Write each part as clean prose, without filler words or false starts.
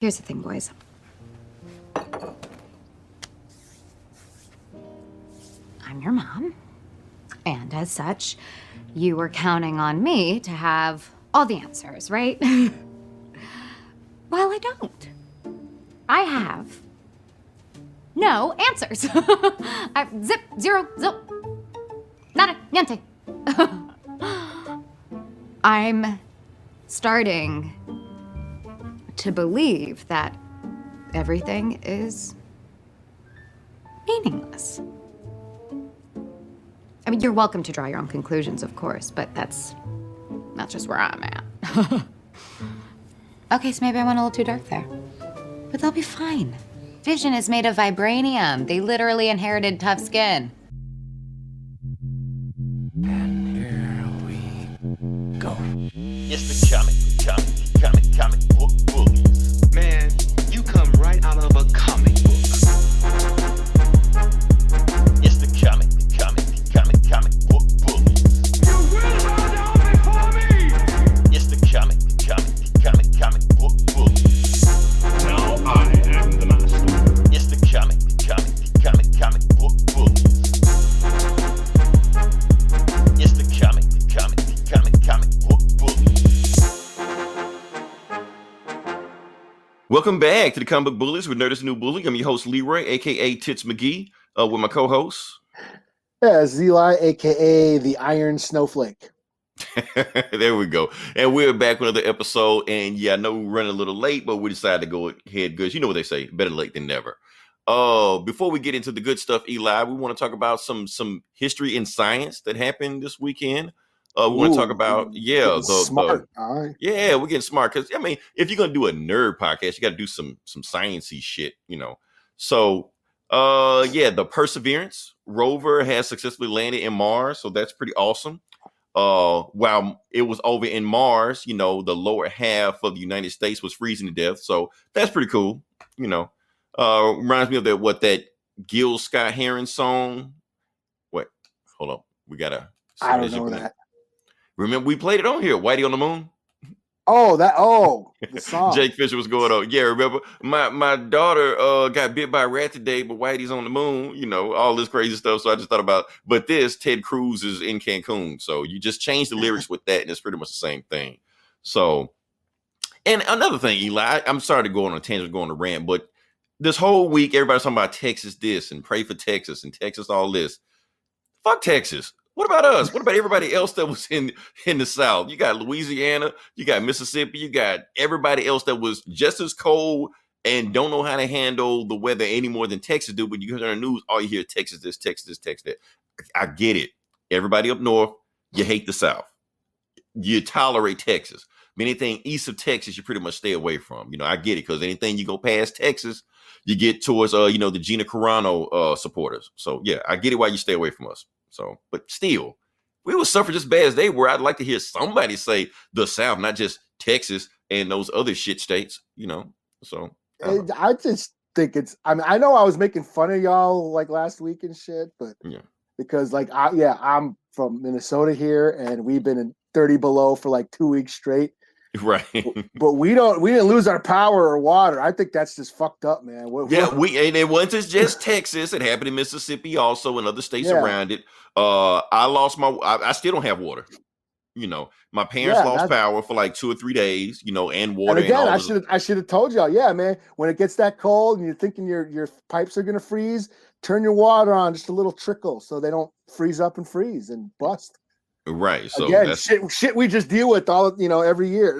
Here's the thing, boys. I'm your mom, and as such, you were counting on me to have all the answers, right? Well, I don't. I have no answers. Zip, zero, zip. Nada, niente. I'm starting to believe that everything is meaningless. I mean, you're welcome to draw your own conclusions, of course, but that's just where I'm at. Okay, so maybe I went a little too dark there. But they'll be fine. Vision is made of vibranium. They literally inherited tough skin. And here we go. It's the comic book bullies. Man, you come right out of a comic book. It's the comic book bullies. You will bow down before me! It's the comic book bullies. Now I am the master. It's the comic book bullies. It's the comic book bullies. Welcome back to the Comic Book Bullies with Nerdist New Bully. I'm your host Leroy, aka Tits McGee, with my co-host. Yeah, Eli, aka the Iron Snowflake. There we go. And we're back with another episode. And yeah, I know we're running a little late, but we decided to go ahead good. You know what they say, better late than never. Before we get into the good stuff, Eli, we want to talk about some history and science that happened this weekend. We want to talk about, smart. All right. Yeah, we're getting smart. Because, I mean, if you're going to do a nerd podcast, you got to do some sciencey shit, you know. So, the Perseverance rover has successfully landed in Mars. So that's pretty awesome. While it was over in Mars, you know, the lower half of the United States was freezing to death. So that's pretty cool. You know, reminds me of that Gil Scott Heron song. Wait, hold on. We gotta. I don't know that. Remember, we played it on here. Whitey on the Moon. The song. Jake Fisher was going on. Yeah, remember my daughter got bit by a rat today, but Whitey's on the moon, you know, all this crazy stuff. So I just thought about, but Ted Cruz is in Cancun. So you just change the lyrics with that, and it's pretty much the same thing. So, and another thing, Eli, I'm sorry to go on a tangent, go on a rant, but this whole week, everybody's talking about Texas this and pray for Texas and Texas all this. Fuck Texas. What about us? What about everybody else that was in the South? You got Louisiana, you got Mississippi, you got everybody else that was just as cold and don't know how to handle the weather any more than Texas do. But you hear on the news, all you hear Texas this, Texas that. I get it. Everybody up north, you hate the South. You tolerate Texas. Anything east of Texas, you pretty much stay away from. You know, I get it, because anything you go past Texas, you get towards the Gina Carano supporters. So yeah, I get it why you stay away from us. So, but still, we would suffer just as bad as they were. I'd like to hear somebody say the South, not just Texas and those other shit states, you know. So I just think I know I was making fun of y'all like last week and shit, but yeah, because I'm from Minnesota here, and we've been in 30 below for like 2 weeks straight. Right. But we didn't lose our power or water. I think that's just fucked up, man. And it wasn't just Texas. It happened in Mississippi also, and other states around it. I lost I still don't have water. You know, my parents lost power for like 2 or 3 days, you know, and water. And again, I should have told y'all, yeah, man, when it gets that cold and you're thinking your pipes are gonna freeze, turn your water on just a little trickle so they don't freeze up and freeze and bust. Right. So again, that's shit we just deal with every year.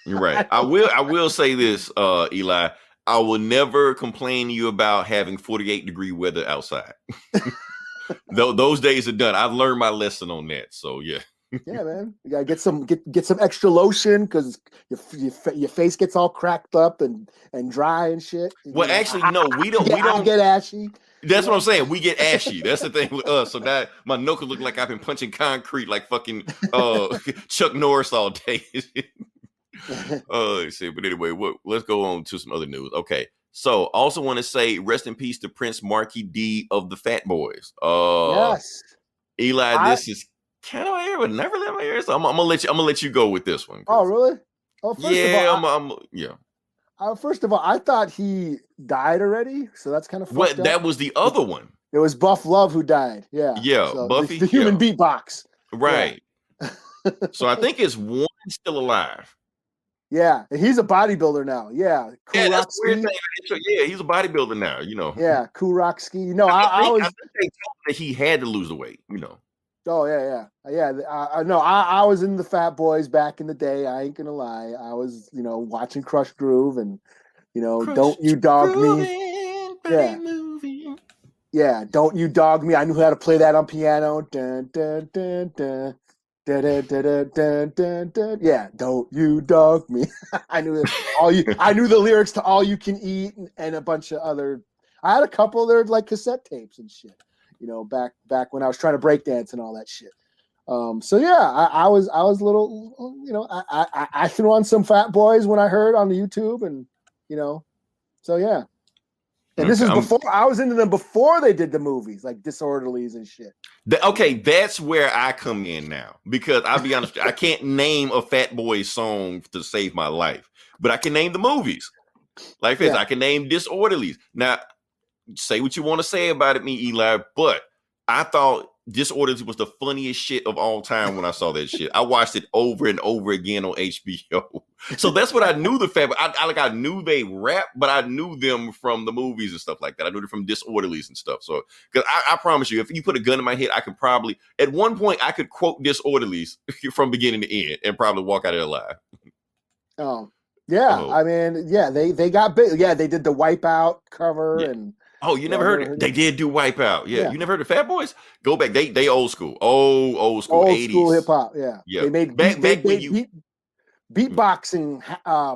You're right. I will say this, Eli. I will never complain to you about having 48-degree weather outside. Those days are done. I've learned my lesson on that. So yeah. Yeah, man. You gotta get some extra lotion, because your face gets all cracked up and dry and shit. Well, actually, no, we don't get ashy. That's what I'm saying. We get ashy. That's the thing with us. So that my knuckles look like I've been punching concrete like fucking Chuck Norris all day. Let's see. But anyway, let's go on to some other news. Okay. So also want to say rest in peace to Prince Markie D of the Fat Boys. Yes. Eli, this is kind of my ear, but never let my ear. So I'm gonna let you go with this one. Oh, really? Oh, first of all, First of all, I thought he died already, so that's kind of fucked up. That was the other one. It was Buff Love who died. Yeah. Yeah, So Buffy. The human beatbox. Right. Yeah. So I think it's one still alive. Yeah, and he's a bodybuilder now. Yeah, that's weird thing. Yeah, he's a bodybuilder now. Yeah, Kuroksky. No, I think they told him that he had to lose the weight. Oh yeah. No, I was in the Fat Boys back in the day. I ain't gonna lie. I was, watching Crush Groove and, Don't You Dog Me. Yeah. Yeah, Don't You Dog Me. I knew how to play that on piano. Dun, dun, dun, dun. Dun, dun, dun, dun, dun, dun. Yeah, Don't You Dog Me. I knew it. I knew the lyrics to All You Can Eat and a bunch of other. I had a couple of their like cassette tapes and shit. Back when I was trying to break dance and all that shit. So yeah, I was a little, I threw on some Fat Boys when I heard on the YouTube and, so yeah. And this is before I was into them before they did the movies like Disorderlies and shit. That's where I come in now because I'll be honest, I can't name a Fat Boy song to save my life, but I can name the movies. Like this, I can name Disorderlies. Now, say what you want to say about it, me, Eli, but I thought Disorderlies was the funniest shit of all time when I saw that shit. I watched it over and over again on HBO. So that's what I knew the Fat. I knew they rap, but I knew them from the movies and stuff like that. I knew them from Disorderlies and stuff. So because I promise you, if you put a gun in my head, I could probably at one point I could quote Disorderlies from beginning to end and probably walk out of it alive. Oh yeah, I mean, yeah, they got big. Yeah, they did the Wipeout cover and. Oh, you never heard it? They did do Wipeout. Yeah. You never heard of Fat Boys? Go back. They old school. Old school 80s. Old school hip hop. Yeah. They made beatboxing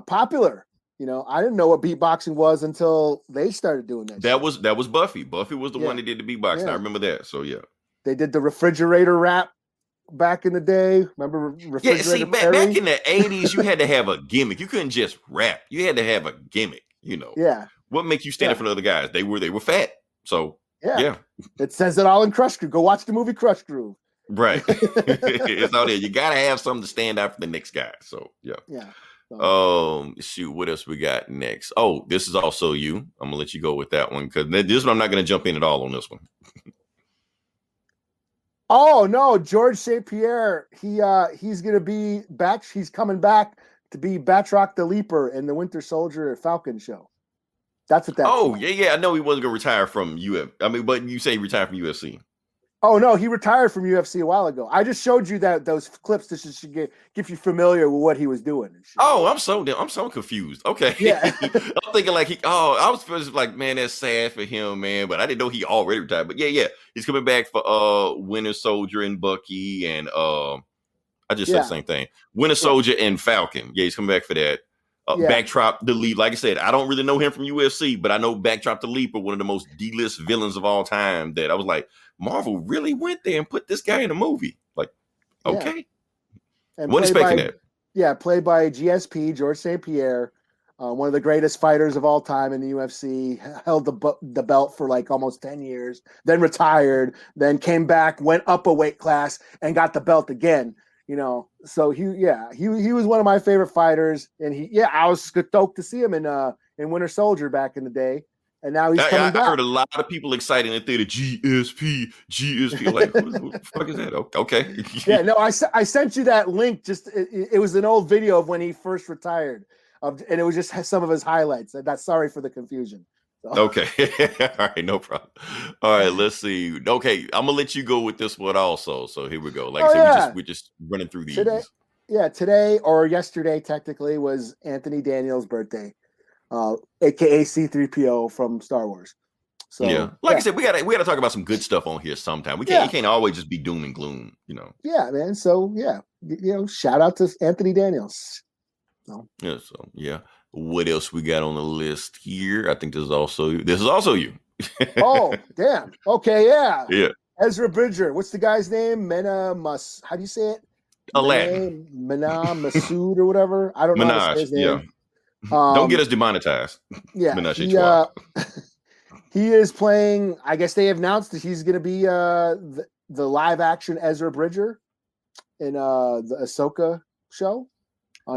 popular. I didn't know what beatboxing was until they started doing that. That was Buffy. Buffy was the one that did the beatboxing. I remember that. So yeah. They did the refrigerator rap back in the day. Remember refrigerator? Yeah, see, back in the 80s, you had to have a gimmick. You couldn't just rap. You had to have a gimmick, Yeah. What makes you stand up for the other guys? They were fat. So yeah. It says it all in Crush Groove. Go watch the movie Crush Groove. Right. It's all there. You gotta have something to stand out for the next guy. So yeah. Yeah. Shoot, what else we got next? Oh, this is also you. I'm gonna let you go with that one because this one I'm not gonna jump in at all on this one. Oh no, George St-Pierre. He's gonna be back. He's coming back to be Batroc the Leaper in the Winter Soldier Falcon show. That's what that. Oh yeah. I know he wasn't gonna retire from UFC. I mean, but you say retire from UFC. Oh no, he retired from UFC a while ago. I just showed you those clips. This should get you familiar with what he was doing. Oh, I'm so confused. Okay, yeah. I'm thinking like I was just like, man, that's sad for him, man. But I didn't know he already retired. But yeah, he's coming back for Winter Soldier and Bucky and I just said the same thing. Winter Soldier and Falcon. Yeah, he's coming back for that. Backdrop the Leap. Like I said, I don't really know him from UFC, but I know Backdrop the Leaper, one of the most D-list villains of all time. That I was like, Marvel really went there and put this guy in a movie. Like, okay, wasn't expecting that. Yeah, played by GSP George St-Pierre, one of the greatest fighters of all time in the UFC. Held the belt for like almost 10 years, then retired, then came back, went up a weight class, and got the belt again. So he was one of my favorite fighters, and I was stoked to see him in Winter Soldier back in the day, and now he's coming back. I heard a lot of people excited in the theater. GSP. Like, what the fuck is that? Okay. Yeah, no, I sent you that link. Just it was an old video of when he first retired, and it was just some of his highlights. Sorry for the confusion. Okay. All right, no problem. All right, let's see. Okay, I'm gonna let you go with this one also. So here we go. Like I said, we're just running through these. Today or yesterday technically was Anthony Daniels' birthday, aka C-3PO from Star Wars. So I said, we gotta talk about some good stuff on here sometime. We can't. It can't always just be doom and gloom. Yeah, man. So shout out to Anthony Daniels. What else we got on the list here? I think this is also you. Oh, damn. Okay, yeah. Yeah. Ezra Bridger. What's the guy's name? Mena how do you say it? Aladdin. Mena Massoud or whatever. I don't know how to say his name. Don't get us demonetized. Yeah. He is playing, I guess they announced that he's going to be the live action Ezra Bridger in the Ahsoka show.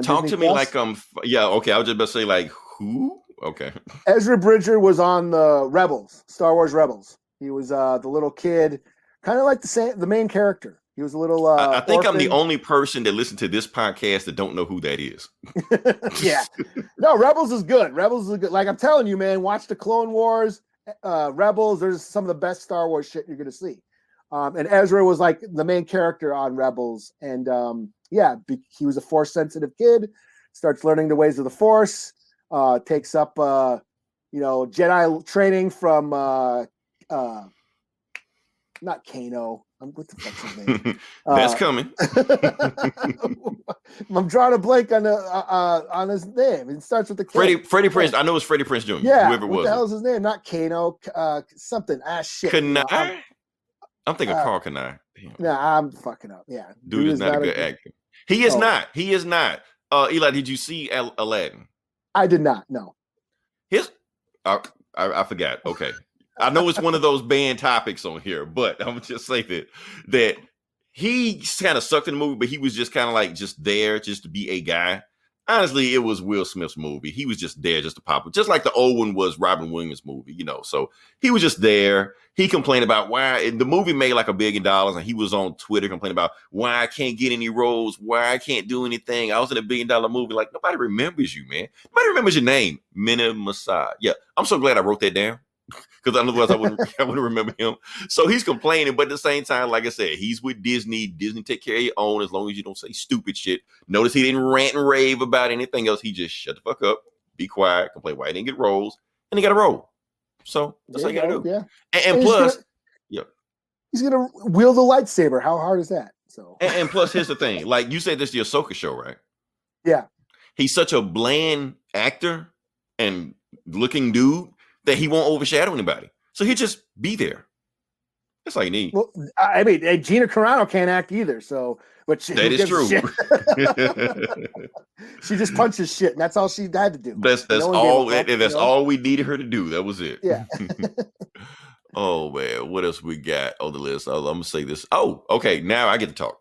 Talk to me like okay. I was just about to say like Who? Okay. Ezra Bridger was on the Rebels, Star Wars Rebels. He was the little kid, kind of like the main character. He was a little. I think orphan. I'm the only person that listened to this podcast that don't know who that is. Yeah. No, Rebels is good. Rebels is good. Like I'm telling you, man, watch the Clone Wars, Rebels. There's some of the best Star Wars shit you're gonna see. And Ezra was like the main character on Rebels, and he was a Force sensitive kid. Starts learning the ways of the Force. Takes up Jedi training from not Kano. What the fuck's his name? That's coming. I'm drawing a blank on his name. It starts with the Freddie Prinze. I know it's Freddie Prinze Jr. Yeah, whoever it was. What the hell is his name? Not Kano. Something. Shit. Kanai? I'm thinking Carl Kanai. Nah, I'm fucking up. Yeah, dude is not a good actor. He is not. He is not. Eli, did you see Aladdin? I did not. No. I forgot. Okay. I know it's one of those banned topics on here, but I'm just saying that he kind of sucked in the movie, but he was just kind of like just there just to be a guy. Honestly, it was Will Smith's movie. He was just there just to pop up, just like the old one was Robin Williams' movie, So he was just there. He complained about why the movie made like $1 billion, and he was on Twitter complaining about why I can't get any roles, why I can't do anything. I was in $1 billion movie. Like, nobody remembers you, man. Nobody remembers your name, Mena, Massoud. Yeah, I'm so glad I wrote that down. Because otherwise I wouldn't remember him. So he's complaining, but at the same time, like I said, he's with Disney. Disney take care of your own as long as you don't say stupid shit. Notice he didn't rant and rave about anything else. He just shut the fuck up, be quiet, complain why he didn't get roles, and he got a role. So that's all you gotta do. Yeah. And plus, he's gonna wield the lightsaber. How hard is that? So and plus, here's the thing: like you said, this is the Ahsoka show, right? Yeah. He's such a bland actor and looking dude that he won't overshadow anybody. So he'll just be there. That's all you need. Well, I mean, Gina Carano can't act either. So, but that is true. She just punches shit, and that's all she had to do. That's all. That's all we needed her to do. That was it. Yeah. Oh man, what else we got on the list? I'm gonna say this. Oh, okay. Now I get to talk.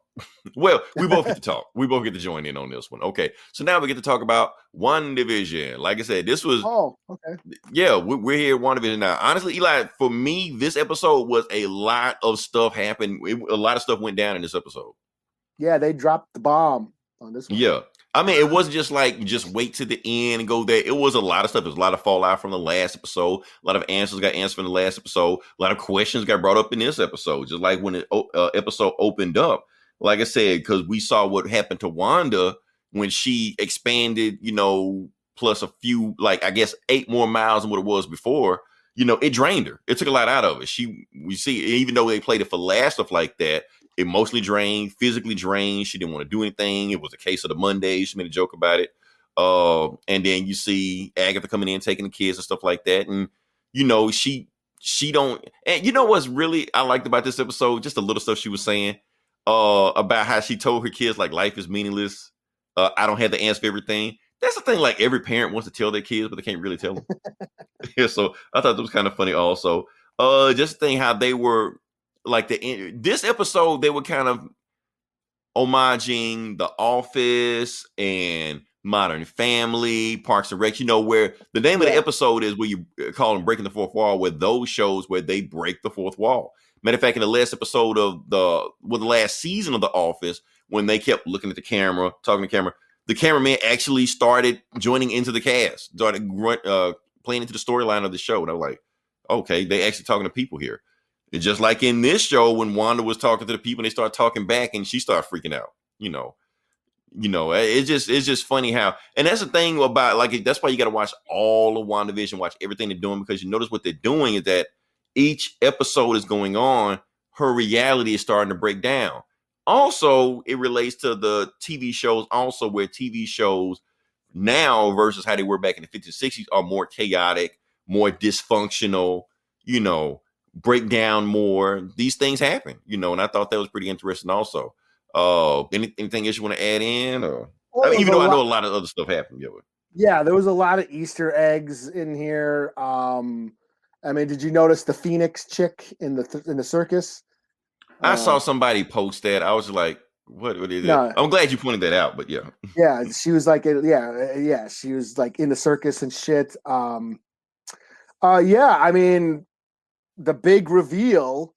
Well, we both get to talk. We both get to join in on this one. Okay, so now we get to talk about WandaVision. Like I said, this was. Oh, okay. Yeah, we're here at WandaVision now. Honestly, Eli, for me, this episode was a lot of stuff happened. A lot of stuff went down in this episode. Yeah, they dropped the bomb on this one. Yeah. I mean, it wasn't just like just wait to the end and go there. It was a lot of stuff. There was a lot of fallout from the last episode. A lot of answers got answered from the last episode. A lot of questions got brought up in this episode. Just like when the episode opened up. Like I said, because we saw what happened to Wanda when she expanded, plus a few, like I guess 8 more miles than what it was before. It drained her. It took a lot out of it. We see, even though they played it for last stuff like that, emotionally drained, physically drained. She didn't want to do anything. It was a case of the Mondays. She made a joke about it. And then you see Agatha coming in, taking the kids and stuff like that. And, she don't. And you know what's really I liked about this episode? Just the little stuff she was saying about how she told her kids, like, life is meaningless. I don't have the answer for everything. That's the thing, like, every parent wants to tell their kids, but they can't really tell them. Yeah, so I thought that was kind of funny also. Just think how they were, like, this episode, they were kind of homaging The Office and Modern Family, Parks and Rec, where the name of the episode is where you call them Breaking the Fourth Wall, where those shows where they break the fourth wall. Matter of fact, in the last episode of the last season of The Office, when they kept looking at the camera, talking to the camera, the cameraman actually started joining into the cast, started playing into the storyline of the show. And I was like, okay, they actually talking to people here. And just like in this show, when Wanda was talking to the people, and they start talking back, and she started freaking out. It's just funny how, and that's the thing about, like, that's why you got to watch all of WandaVision, watch everything they're doing, because you notice what they're doing is that each episode is going on, her reality is starting to break down. Also, it relates to the TV shows also, where TV shows now versus how they were back in the 50s, 60s are more chaotic, more dysfunctional, break down more. These things happen, and I thought that was pretty interesting also. Anything else you want to add in? Or even though I know a lot of other stuff happened. Yeah, there was a lot of Easter eggs in here. Did you notice the Phoenix chick in the circus? I saw somebody post that. I was like, What is it? No, I'm glad you pointed that out, but yeah. yeah, she was like, she was like in the circus and shit. Yeah, I mean, the big reveal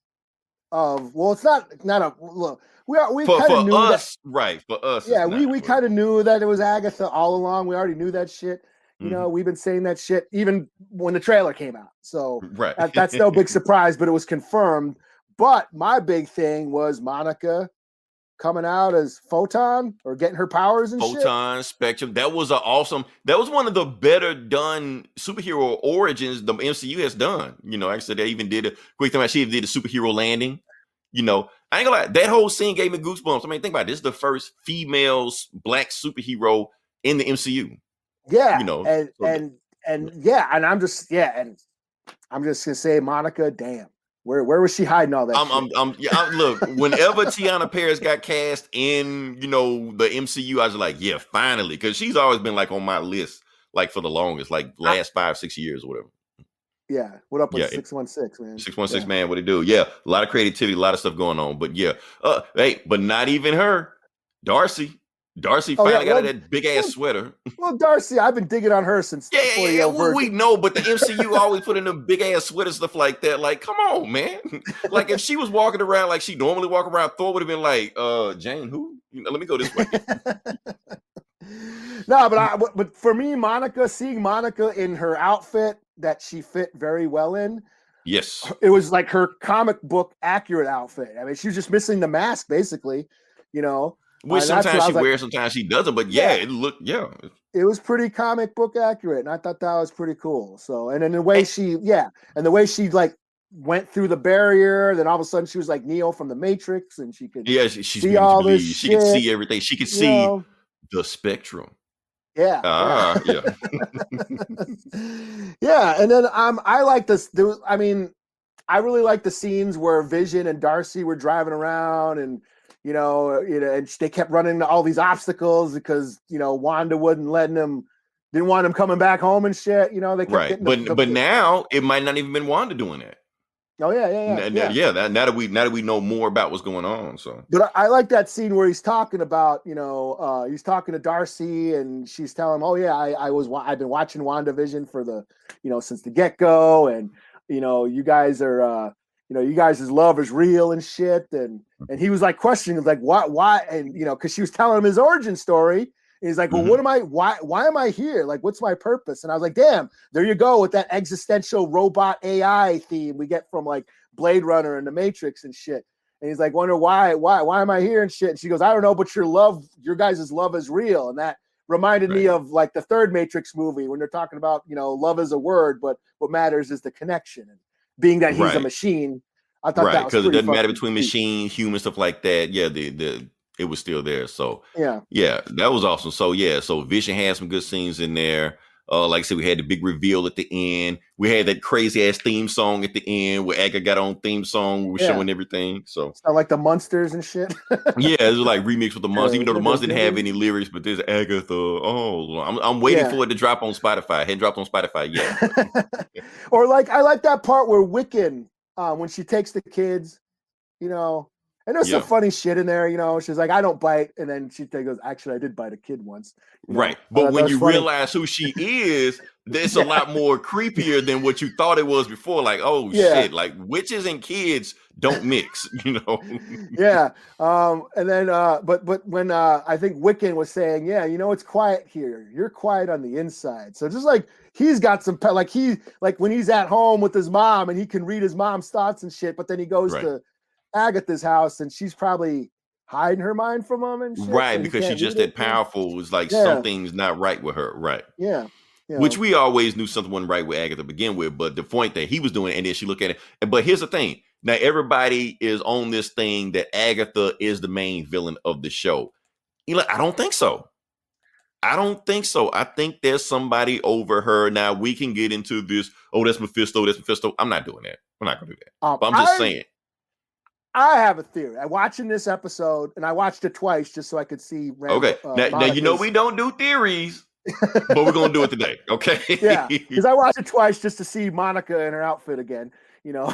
of it's not a look. We kind of For knew that. us, right? For us, Yeah, it's we not. kind of knew that it was Agatha all along. We already knew that shit. You know, we've been saying that shit even when the trailer came out. So Right. that's no big surprise, but it was confirmed. But my big thing was Monica coming out as Photon or getting her powers and shit. Photon, Spectrum. That was that was one of the better done superhero origins the MCU has done. You know, actually, they even did a quick thing. She did a superhero landing. You know, I ain't gonna lie, that whole scene gave me goosebumps. I mean, think about it. This is the first female black superhero in the MCU. Yeah, you know, and I'm just gonna say, Monica, damn, where was she hiding all that shit? Look, whenever Tiana Paris got cast in, the MCU, I was like, yeah, finally, because she's always been like on my list, like for the longest, like last 5-6 years or whatever. Yeah, what up with 616, man? 616, man, what it do? Yeah, a lot of creativity, a lot of stuff going on, but yeah, hey, but not even her, Darcy finally got that big ass sweater. Well, Darcy, I've been digging on her since we know, but the MCU always put in them big ass sweater stuff like that. Like, come on, man. Like, if she was walking around like she normally walk around, Thor would have been like, Jane, who? Let me go this way. No, but for me, seeing Monica in her outfit that she fit very well in. Yes, it was like her comic book accurate outfit. I mean, she was just missing the mask, basically. Which sometimes she wears, sometimes she doesn't. But it looked, it was pretty comic book accurate, and I thought that was pretty cool. So, and then the way she like went through the barrier, then all of a sudden she was like Neo from the Matrix, and she could see all this shit. She could see everything. She could see the spectrum. Yeah. Yeah. Yeah, and then I like this. I mean, I really like the scenes where Vision and Darcy were driving around and. And they kept running into all these obstacles because Wanda didn't want him coming back home and shit. They kept but now it might not even been Wanda doing that. Oh yeah. Now that we know more about what's going on. So, but I like that scene where he's talking about he's talking to Darcy and she's telling him, oh yeah, I've been watching WandaVision for the since the get go, and you guys are. You guys' love is real and shit. And he was like questioning, like, why? And, because she was telling him his origin story. And he's like, well, why am I here? Like, what's my purpose? And I was like, damn, there you go with that existential robot AI theme we get from like Blade Runner and the Matrix and shit. And he's like, wonder why am I here and shit? And she goes, I don't know, but your guys' love is real. And that reminded me of like the third Matrix movie when they're talking about, love is a word, but what matters is the connection. And being that he's a machine, I thought that was because it doesn't matter between machine, human, stuff like that. Yeah, it was still there. So yeah, that was awesome. So so Vision had some good scenes in there. Like I said, we had the big reveal at the end. We had that crazy ass theme song at the end where Agatha got on theme song. We were showing everything. So it's not like the Munsters and shit. It was like remix with the Munsters. Even though the Munsters didn't have any lyrics, but there's Agatha. Oh, I'm waiting for it to drop on Spotify. Hadn't dropped on Spotify yet. Or like I like that part where Wiccan, when she takes the kids, and there's some funny shit in there, she's like, I don't bite. And then she goes, actually, I did bite a kid once. Right. But when you realize who she is, it's a lot more creepier than what you thought it was before. Like, oh shit, like witches and kids don't mix, Yeah. And then, but when I think Wiccan was saying, it's quiet here. You're quiet on the inside. So just like he's got some, like when he's at home with his mom and he can read his mom's thoughts and shit, but then he goes to Agatha's house and she's probably hiding her mind from him and shit. Right, because she's just that powerful. It's like something's not right with her. Right. Yeah. Which we always knew something wasn't right with Agatha to begin with, but the point that he was doing, and then she looked at it. But here's the thing. Now everybody is on this thing that Agatha is the main villain of the show. I don't think so. I think there's somebody over her. Now we can get into this. Oh, that's Mephisto. I'm not doing that. I'm not going to do that. But I'm just saying. I have a theory. I'm watching this episode, and I watched it twice just so I could see. Okay. Now we don't do theories, but we're going to do it today. Okay. Yeah, because I watched it twice just to see Monica in her outfit again. you know.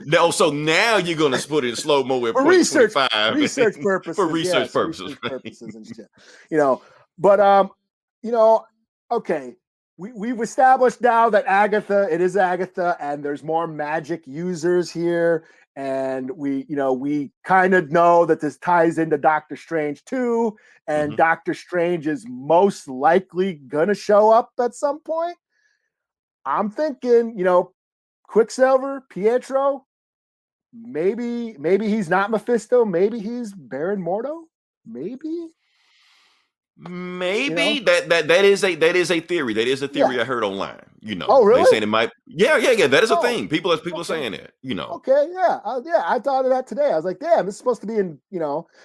No, so now you're gonna put it in slow mo at For point research 25 purposes, for research yes, purposes, research right? purposes and shit, you know. But you know, okay, we've established now that it is Agatha, and there's more magic users here, and we kind of know that this ties into Doctor Strange too, and Doctor Strange is most likely gonna show up at some point. I'm thinking, Quicksilver, Pietro, maybe he's not Mephisto, maybe he's Baron Mordo, maybe. Maybe that is a theory. That is a theory I heard online. Oh, really? They saying it might. Yeah. That is a thing. People are okay. saying that. Okay, yeah, I thought of that today. I was like, damn, it's supposed to be in,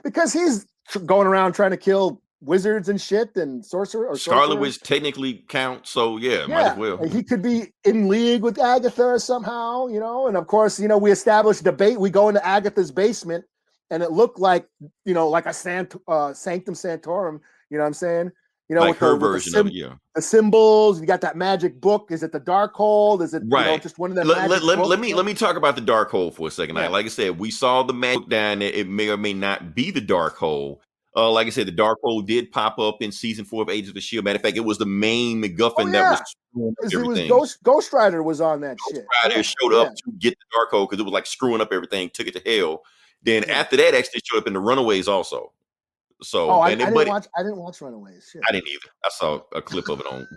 because he's going around trying to kill wizards and shit and Scarlet Witch technically counts, so yeah, might as well. He could be in league with Agatha somehow, and of course, we established debate. We go into Agatha's basement, and it looked like, like a Sanctum Sanctorum. You know what I'm saying? Like with her version of it, yeah. The symbols. You got that magic book. Is it the Darkhold? Is it just one of them? Let me talk about the Darkhold for a second. Yeah. Like I said, we saw the magic down there. It may or may not be the Darkhold. Like I said, the Darkhold did pop up in season 4 of Agents of S.H.I.E.L.D. Matter of fact, it was the main MacGuffin that was everything. It was Ghost Rider was on that shit. Ghost Rider showed up to get the Darkhold because it was like screwing up everything, took it to hell. Then after that, actually showed up in the Runaways also. So I didn't watch Runaways. Shit. I didn't either. I saw a clip of it on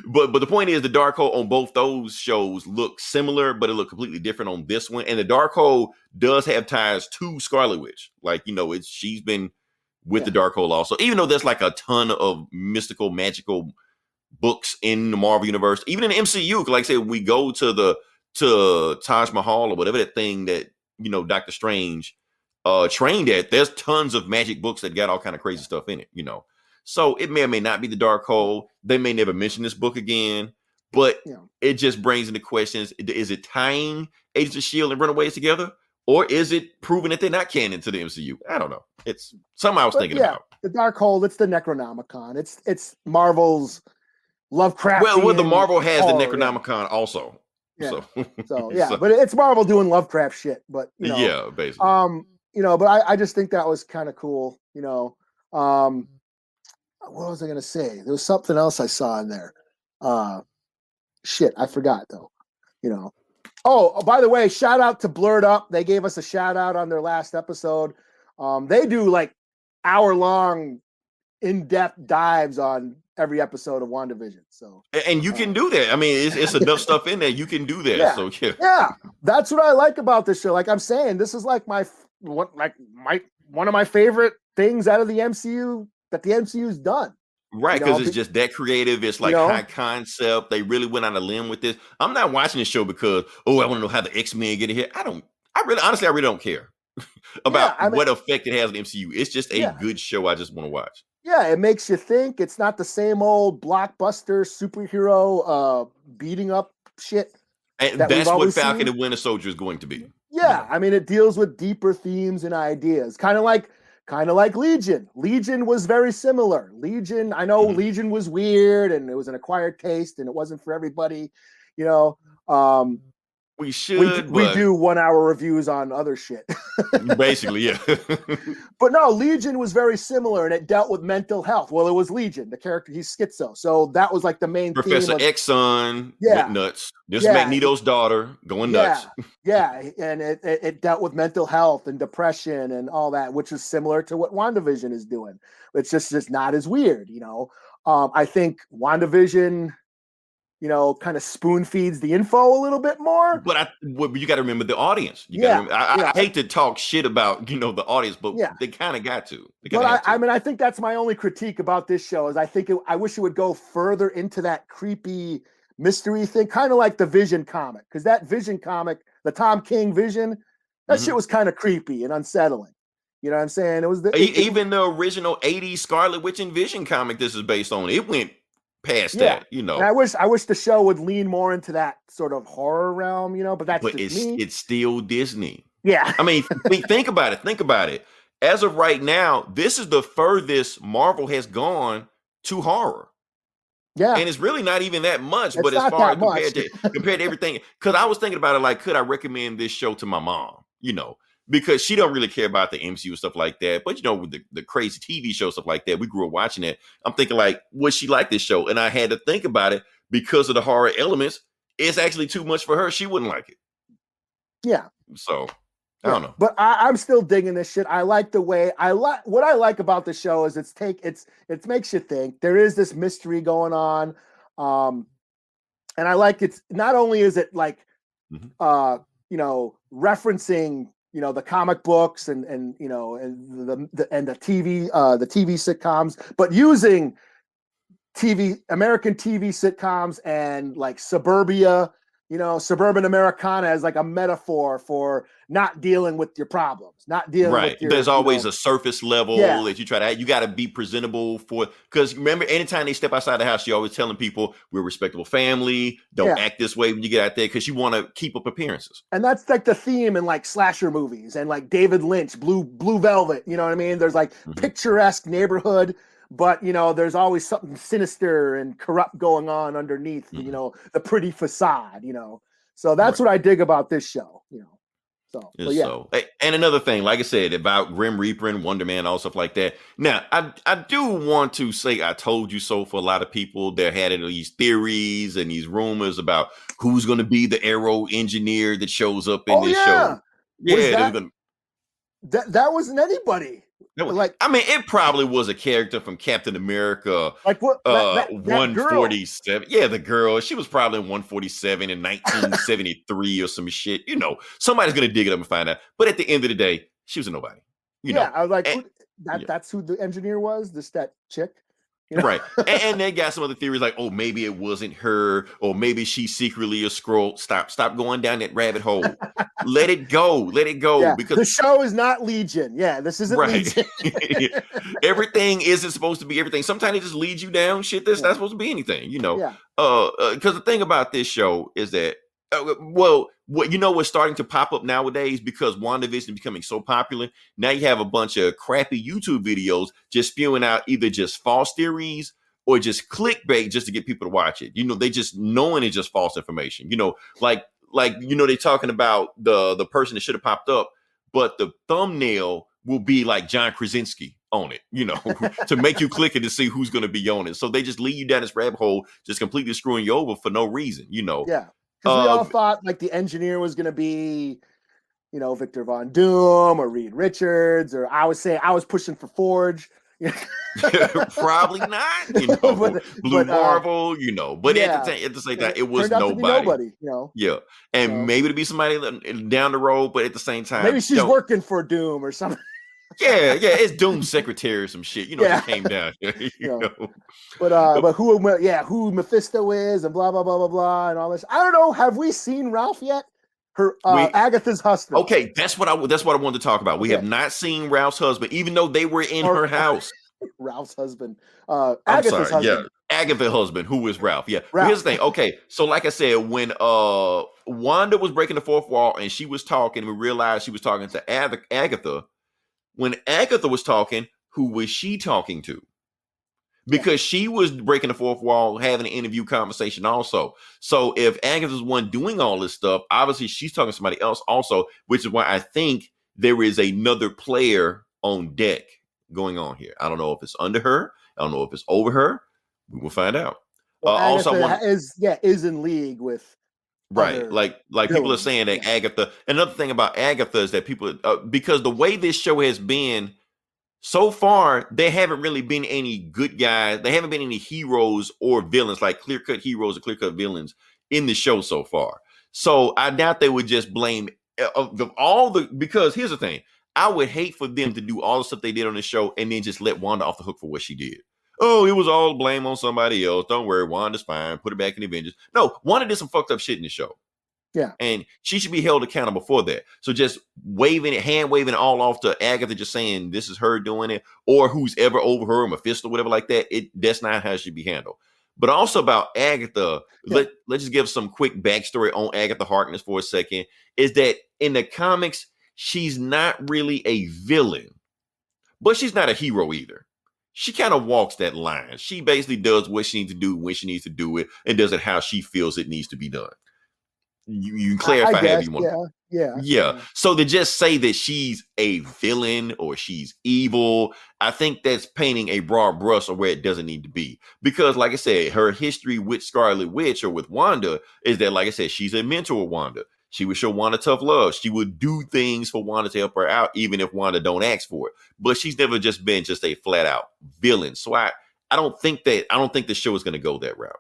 but the point is the Darkhold on both those shows look similar, but it looked completely different on this one. And the Darkhold does have ties to Scarlet Witch. Like, she's been with the Darkhold also. Even though there's like a ton of mystical, magical books in the Marvel universe, even in the MCU, like I said, we go to Taj Mahal or whatever that thing that, Doctor Strange trained at, there's tons of magic books that got all kind of crazy stuff in it, so it may or may not be the Darkhold. They may never mention this book again, but it just brings into questions: is it tying Agents of S.H.I.E.L.D. and Runaways together, or is it proving that they're not canon to the MCU? I don't know. It's something I was thinking about. The Darkhold, it's the Necronomicon. It's Marvel's Lovecraft. Well, the Marvel has the Necronomicon also. Yeah. But it's Marvel doing Lovecraft shit. But basically. But I just think that was kind of cool. What was I gonna say? There was something else I saw in there. Shit, I forgot though. Oh, by the way, shout out to Blurred Up. They gave us a shout out on their last episode. They do like hour-long, in-depth dives on every episode of WandaVision. So, and you can do that. I mean, it's enough stuff in there. You can do that. Yeah. So yeah, that's what I like about this show. Like I'm saying, this is like one of my favorite things out of the MCU that the MCU's done. Right, because it's just that creative. It's like high concept. They really went on a limb with this. I'm not watching this show because I want to know how the X-Men get in here. I really don't care about what effect it has on the MCU. It's just a good show. I just want to watch. Yeah, it makes you think. It's not the same old blockbuster superhero beating up shit. And that's what Falcon and Winter Soldier is going to be. Yeah, I mean, it deals with deeper themes and ideas. Kind of like Legion. Legion was very similar. Legion was weird and it was an acquired taste and it wasn't for everybody. We should. We do 1 hour reviews on other shit. Basically, yeah. But no, Legion was very similar and it dealt with mental health. Well, it was Legion, the character, he's schizo. So that was like the main Professor theme. X's son went nuts. This Magneto's daughter going nuts. Yeah, and it dealt with mental health and depression and all that, which is similar to what WandaVision is doing. It's just not as weird, I think WandaVision kind of spoon feeds the info a little bit more. But you got to remember the audience. I hate to talk shit about the audience, but they kind of got to. I think that's my only critique about this show is I wish it would go further into that creepy mystery thing, kind of like the Vision comic, because that Vision comic, the Tom King Vision, that shit was kind of creepy and unsettling. You know what I'm saying? It was even the original '80s Scarlet Witch and Vision comic. This is based on. It went past that, And I wish the show would lean more into that sort of horror realm, but it's still Disney. Yeah. I mean, think about it. As of right now, this is the furthest Marvel has gone to horror. Yeah. And it's really not even that much, It's but as not far that as much. compared to everything, because I was thinking about it, like, could I recommend this show to my mom? Because she don't really care about the MCU and stuff like that. But with the crazy TV show stuff like that, we grew up watching it. I'm thinking like, would she like this show? And I had to think about it because of the horror elements. It's actually too much for her. She wouldn't like it. Yeah. So I don't know. But I'm still digging this shit. I like the way what I like about the show is it makes you think. There is this mystery going on. And I like it's not only is it like referencing the comic books and the TV sitcoms, but using American TV sitcoms and like suburbia, suburban Americana as like a metaphor for not dealing with your problems, not dealing with your. There's always a surface level that you try to. You got to be presentable because remember, anytime they step outside the house, you're always telling people we're a respectable family. Don't act this way when you get out there because you want to keep up appearances. And that's like the theme in like slasher movies and like David Lynch, Blue Velvet. You know what I mean? There's like picturesque neighborhood. But, there's always something sinister and corrupt going on underneath, the pretty facade, So that's what I dig about this show, So, So, and another thing, like I said, about Grim Reaper and Wonder Man, all stuff like that. Now, I do want to say I told you so for a lot of people that had these theories and these rumors about who's going to be the Arrow engineer that shows up in this show. Yeah, that wasn't anybody. It probably was a character from Captain America. Like what? That 147. Yeah, the girl. She was probably in 147 in 1973 or some shit. Somebody's gonna dig it up and find out. But at the end of the day, she was a nobody. I was like, that's who the engineer was. That chick. Right. And they got some other theories like, oh, maybe it wasn't her, or maybe she's secretly a Skrull. Stop going down that rabbit hole. Let it go. Yeah, because the show is not Legion. Yeah, this isn't Legion. Everything isn't supposed to be everything. Sometimes it just leads you down shit that's not supposed to be anything, Because the thing about this show is that what's starting to pop up nowadays because WandaVision is becoming so popular. Now you have a bunch of crappy YouTube videos just spewing out either just false theories or just clickbait just to get people to watch it. They just knowing it's just false information. They're talking about the person that should have popped up, but the thumbnail will be like John Krasinski on it, to make you click it to see who's going to be on it. So they just lead you down this rabbit hole, just completely screwing you over for no reason, Yeah. Because we all thought like the engineer was going to be, Victor Von Doom or Reed Richards, or I was pushing for Forge. Probably not, Blue Marvel, but at the same time, it was nobody. Yeah, and maybe to be somebody down the road, but at the same time, maybe she's working for Doom or something. Yeah, it's Doom's secretary or some shit. She came down here. But who Mephisto is and blah blah blah blah blah and all this. I don't know. Have we seen Ralph yet? Agatha's husband. Okay, that's what I wanted to talk about. We have not seen Ralph's husband, even though they were in her house. Ralph's husband. Agatha's husband. Yeah, Agatha's husband, who is Ralph. Yeah. Ralph. Here's the thing. Okay, so like I said, when Wanda was breaking the fourth wall and she was talking, we realized she was talking to Agatha. When Agatha was talking, who was she talking to? Because she was breaking the fourth wall, having an interview conversation also. So if Agatha's one doing all this stuff, obviously she's talking to somebody else also, which is why I think there is another player on deck going on here. I don't know if it's under her. I don't know if it's over her. We will find out. Well, is in league with. Right, like people are saying that Agatha. Another thing about Agatha is that people, because the way this show has been so far, there haven't really been any good guys. There haven't been any heroes or villains, like clear-cut heroes or clear-cut villains in the show so far. So I doubt they would just blame because here's the thing. I would hate for them to do all the stuff they did on the show and then just let Wanda off the hook for what she did. Oh, it was all blame on somebody else. Don't worry, Wanda's fine. Put it back in the Avengers. No, Wanda did some fucked up shit in the show. Yeah. And she should be held accountable for that. So just hand waving it all off to Agatha, just saying this is her doing it, or who's ever over her, Mephisto, whatever like that, that's not how it should be handled. But also about Agatha, let's just give some quick backstory on Agatha Harkness for a second, is that in the comics, she's not really a villain, but she's not a hero either. she kind of walks that line. She basically does what she needs to do when she needs to do it, and does it how she feels it needs to be done. You can clarify however you want. Yeah. So to just say that she's a villain or she's evil, I think that's painting a broad brush of where it doesn't need to be. Because, like I said, her history with Scarlet Witch or with Wanda is that, like I said, she's a mentor of Wanda. She would show Wanda tough love. She would do things for Wanda to help her out, even if Wanda don't ask for it. But she's never just been just a flat out villain. So I don't think the show is going to go that route.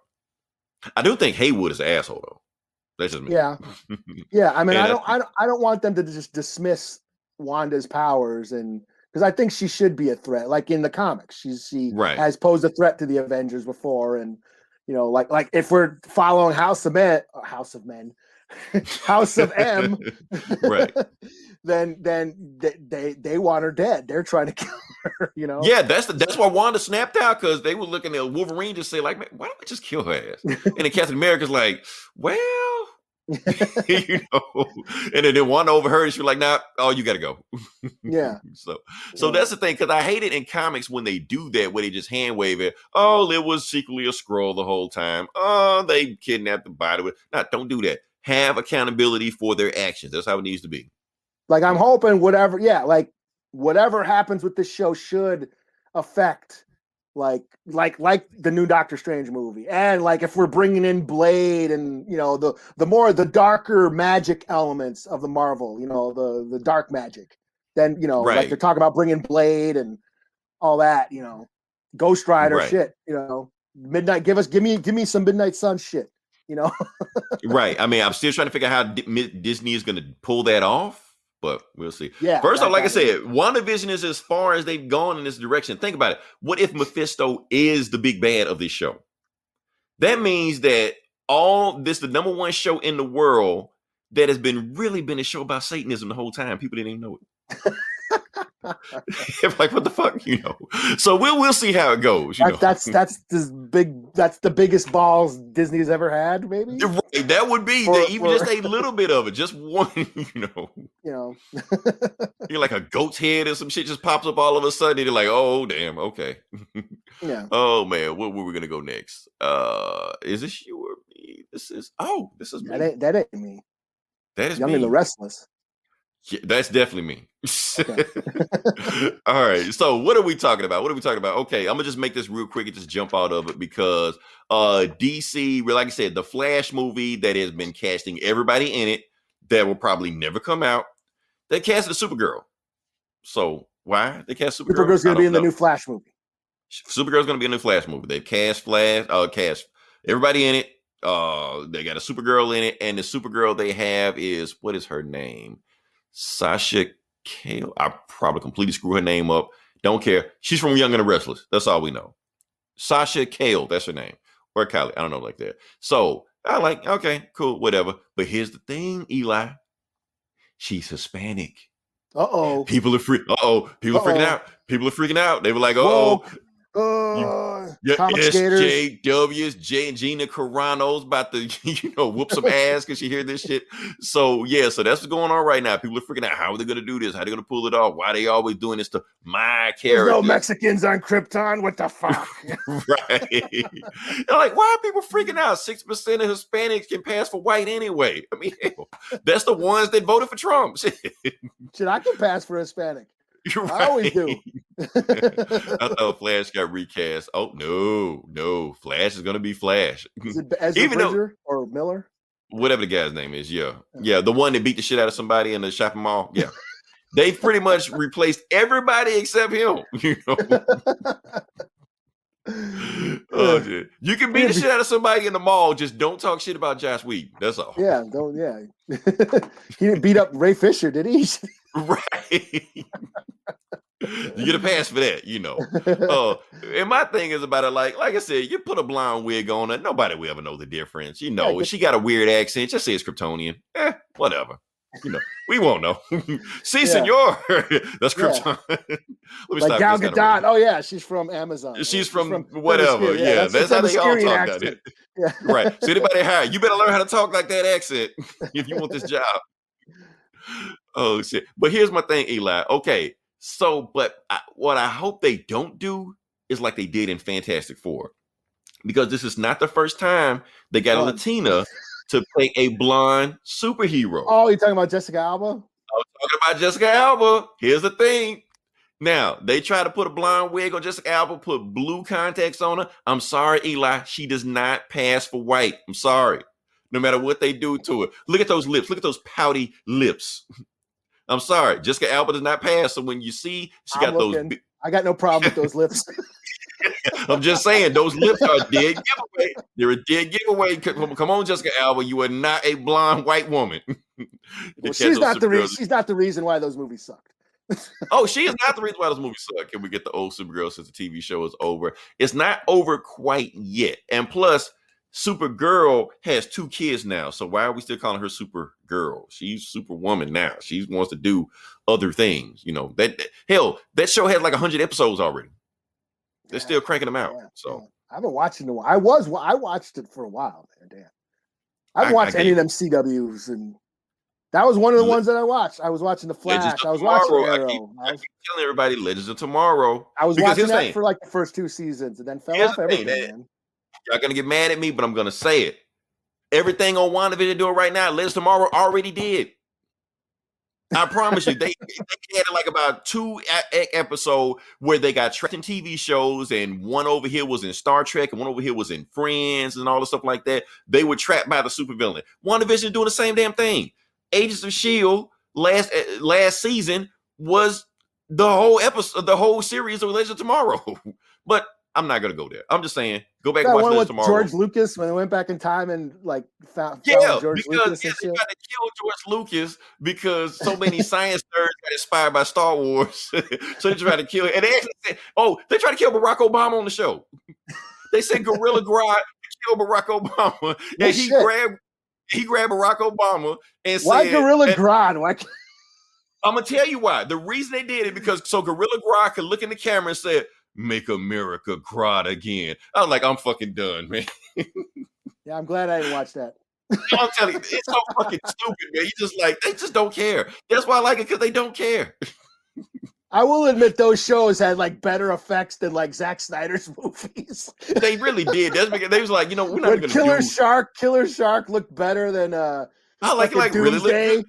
I do think Haywood is an asshole though. That's just me. Yeah. I mean, I don't want them to just dismiss Wanda's powers, and because I think she should be a threat. Like in the comics, she has posed a threat to the Avengers before, and like if we're following House of M, right? then they want her dead. They're trying to kill her. Yeah, that's why Wanda snapped out, because they were looking at Wolverine to say, like, man, why don't we just kill her ass? And then Captain America's like, well. And then Wanda overheard, she was like, nah, you gotta go. So that's the thing, because I hate it in comics when they do that, where they just hand wave it. Oh, it was secretly a Skrull the whole time. Oh, they kidnapped the body. Don't do that. Have accountability for their actions. That's how it needs to be. Like, I'm hoping whatever happens with this show should affect like the new Doctor Strange movie, and like if we're bringing in Blade and the darker magic elements of the Marvel, the dark magic, then like they're talking about bringing Blade and all that, Ghost Rider shit, Midnight, give me some Midnight Sun shit, Right. I mean, I'm still trying to figure out how Disney is going to pull that off. But we'll see. Yeah. First off, like I said, WandaVision is as far as they've gone in this direction. Think about it. What if Mephisto is the big bad of this show? That means that the number one show in the world that has been a show about Satanism the whole time. People didn't even know it. Like, what the fuck, So we'll see how it goes. That's the biggest balls Disney's ever had, maybe. Right, that would be even just a little bit of it, just one. You're like a goat's head or some shit just pops up all of a sudden. And you're like, oh damn, okay. Oh man, where were we gonna go next? Is this you or me? This is me. That ain't me. That is Young me. and the Restless. Yeah, that's definitely me. Okay. All right. So what are we talking about? Okay, I'm gonna just make this real quick and just jump out of it, because DC, like I said, the Flash movie that has been casting everybody in it that will probably never come out. They casted a Supergirl. So why they cast Supergirl? Supergirl's gonna be in the new Flash movie. Supergirl's gonna be in the Flash movie. They've cast cast everybody in it. They got a Supergirl in it, and the Supergirl they have is, what is her name? Sasha Calle. I probably completely screw her name up. Don't care. She's from Young and the Restless. That's all we know. Sasha Calle, that's her name. Or Calle, I don't know, like that. So I like, okay, cool, whatever. But here's the thing, Eli. She's Hispanic. People are freaking out. People are freaking out. They were like, SJW's Gina Carano's about to, whoop some ass because she hear this shit. So so that's what's going on right now. People are freaking out. How are they going to do this? How are they going to pull it off? Why are they always doing this to my character? There's no Mexicans on Krypton. What the fuck? Right. They're like, why are people freaking out? 6% of Hispanics can pass for white anyway. I mean, hell, that's the ones that voted for Trump. Shit, I can pass for Hispanic. You're right. I always do. I thought Flash got recast. Oh no, Flash is gonna be Flash. Is it Ezra Bridger or Miller? Whatever the guy's name is, yeah, the one that beat the shit out of somebody in the shopping mall. Yeah, they pretty much replaced everybody except him. Oh shit! You can beat the shit out of somebody in the mall. Just don't talk shit about Josh Whedon. That's all. Yeah, don't. Yeah, he didn't beat up Ray Fisher, did he? Right. You get a pass for that, and my thing is about it, like I said, you put a blonde wig on her, nobody will ever know the difference. If she got a weird accent, just say it's Kryptonian. Whatever. We won't know. Si, senor. That's Krypton. Like Gal Gadot. Oh yeah, she's from Amazon. She's from whatever. Yeah, that's how they all talk about it. Yeah. Right. So anybody hired, you better learn how to talk like that accent if you want this job. Oh shit! But here's my thing, Eli. Okay, so but what I hope they don't do is like they did in Fantastic Four. Because this is not the first time they got a Latina to play a blonde superhero. Oh, you're talking about Jessica Alba? I was talking about Jessica Alba. Here's the thing. Now, they try to put a blonde wig on Jessica Alba, put blue contacts on her. I'm sorry, Eli. She does not pass for white. I'm sorry. No matter what they do to her. Look at those lips. Look at those pouty lips. I'm sorry. Jessica Alba does not pass. So when you see she got those... I got no problem with those lips. I'm just saying, those lips are a dead giveaway. They're a dead giveaway. Come on, Jessica Alba. You are not a blonde white woman. Well, she's not the reason why those movies sucked. Oh, she is not the reason why those movies suck. Can we get the old Supergirl since the TV show is over? It's not over quite yet. And plus, Supergirl has 2 kids now. So why are we still calling her Supergirl? She's Superwoman now. She wants to do other things. You know, that show had like 100 episodes already. They're still cranking them out. Yeah, so I've been watching it. I watched it for a while. Damn. I haven't watched any of them CWs, and that was one of the ones that I watched. I was watching The Flash. I was watching Arrow. I keep telling everybody Legends of Tomorrow. I was watching that for like the first 2 seasons, and then fell off everything. Man. Y'all gonna get mad at me, but I'm gonna say it. Everything on WandaVision doing right now, Legends of Tomorrow already did. I promise you, they had like about 2 episodes where they got trapped in TV shows, and one over here was in Star Trek, and one over here was in Friends, and all the stuff like that. They were trapped by the supervillain. WandaVision doing the same damn thing. Agents of S.H.I.E.L.D. last season was the whole series of Legends of Tomorrow. But I'm not gonna go there. I'm just saying, go back and watch Legends of Tomorrow. George Lucas, when they went back in time and like found George Lucas. They tried to kill George Lucas because so many science nerds got inspired by Star Wars. So they tried to kill him. And they actually said, they tried to kill Barack Obama on the show. They said Gorilla Grodd to kill Barack Obama. And he grabbed Barack Obama and said, why Gorilla Grodd? Why? I'm gonna tell you why. The reason they did it because so Gorilla Grodd could look in the camera and say, "Make America Grodd again." I was like, I'm fucking done, man. Yeah, I'm glad I didn't watch that. I'm telling you, it's so fucking stupid, man. They just don't care. That's why I like it, because they don't care. I will admit those shows had like better effects than like Zack Snyder's movies. They really did. That's because they was like, we're not going to Killer Shark looked better than I like really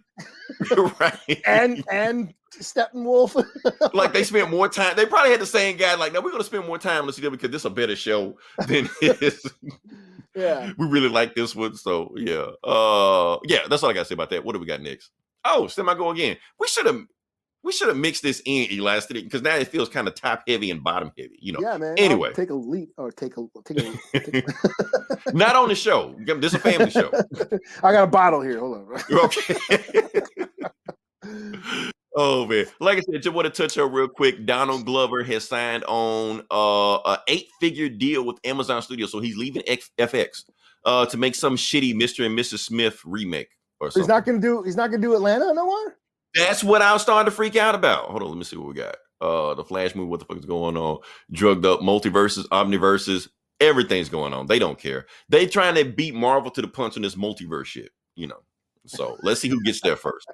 right. and Steppenwolf. Like they spent more time. They probably had the same guy. Like, no, we're gonna spend more time on this because this is a better show than his. Yeah, we really like this one. So yeah, that's all I gotta say about that. What do we got next? Oh, semi-go again. We should have mixed this in, Eli, because now it feels kind of top heavy and bottom heavy. Yeah, man. Anyway, take a leap or take a. Not on the show. This is a family show. I got a bottle here. Hold on. Okay. Oh man, like I said, just want to touch on real quick. Donald Glover has signed on a 8-figure deal with Amazon Studios, so he's leaving FX to make some shitty Mr. and Mrs. Smith remake or something. He's not gonna do Atlanta no more. That's what I was starting to freak out about. Hold on, let me see what we got. The Flash movie. What the fuck is going on? Drugged up multiverses, omniverses. Everything's going on. They don't care. They trying to beat Marvel to the punch on this multiverse shit. So let's see who gets there first.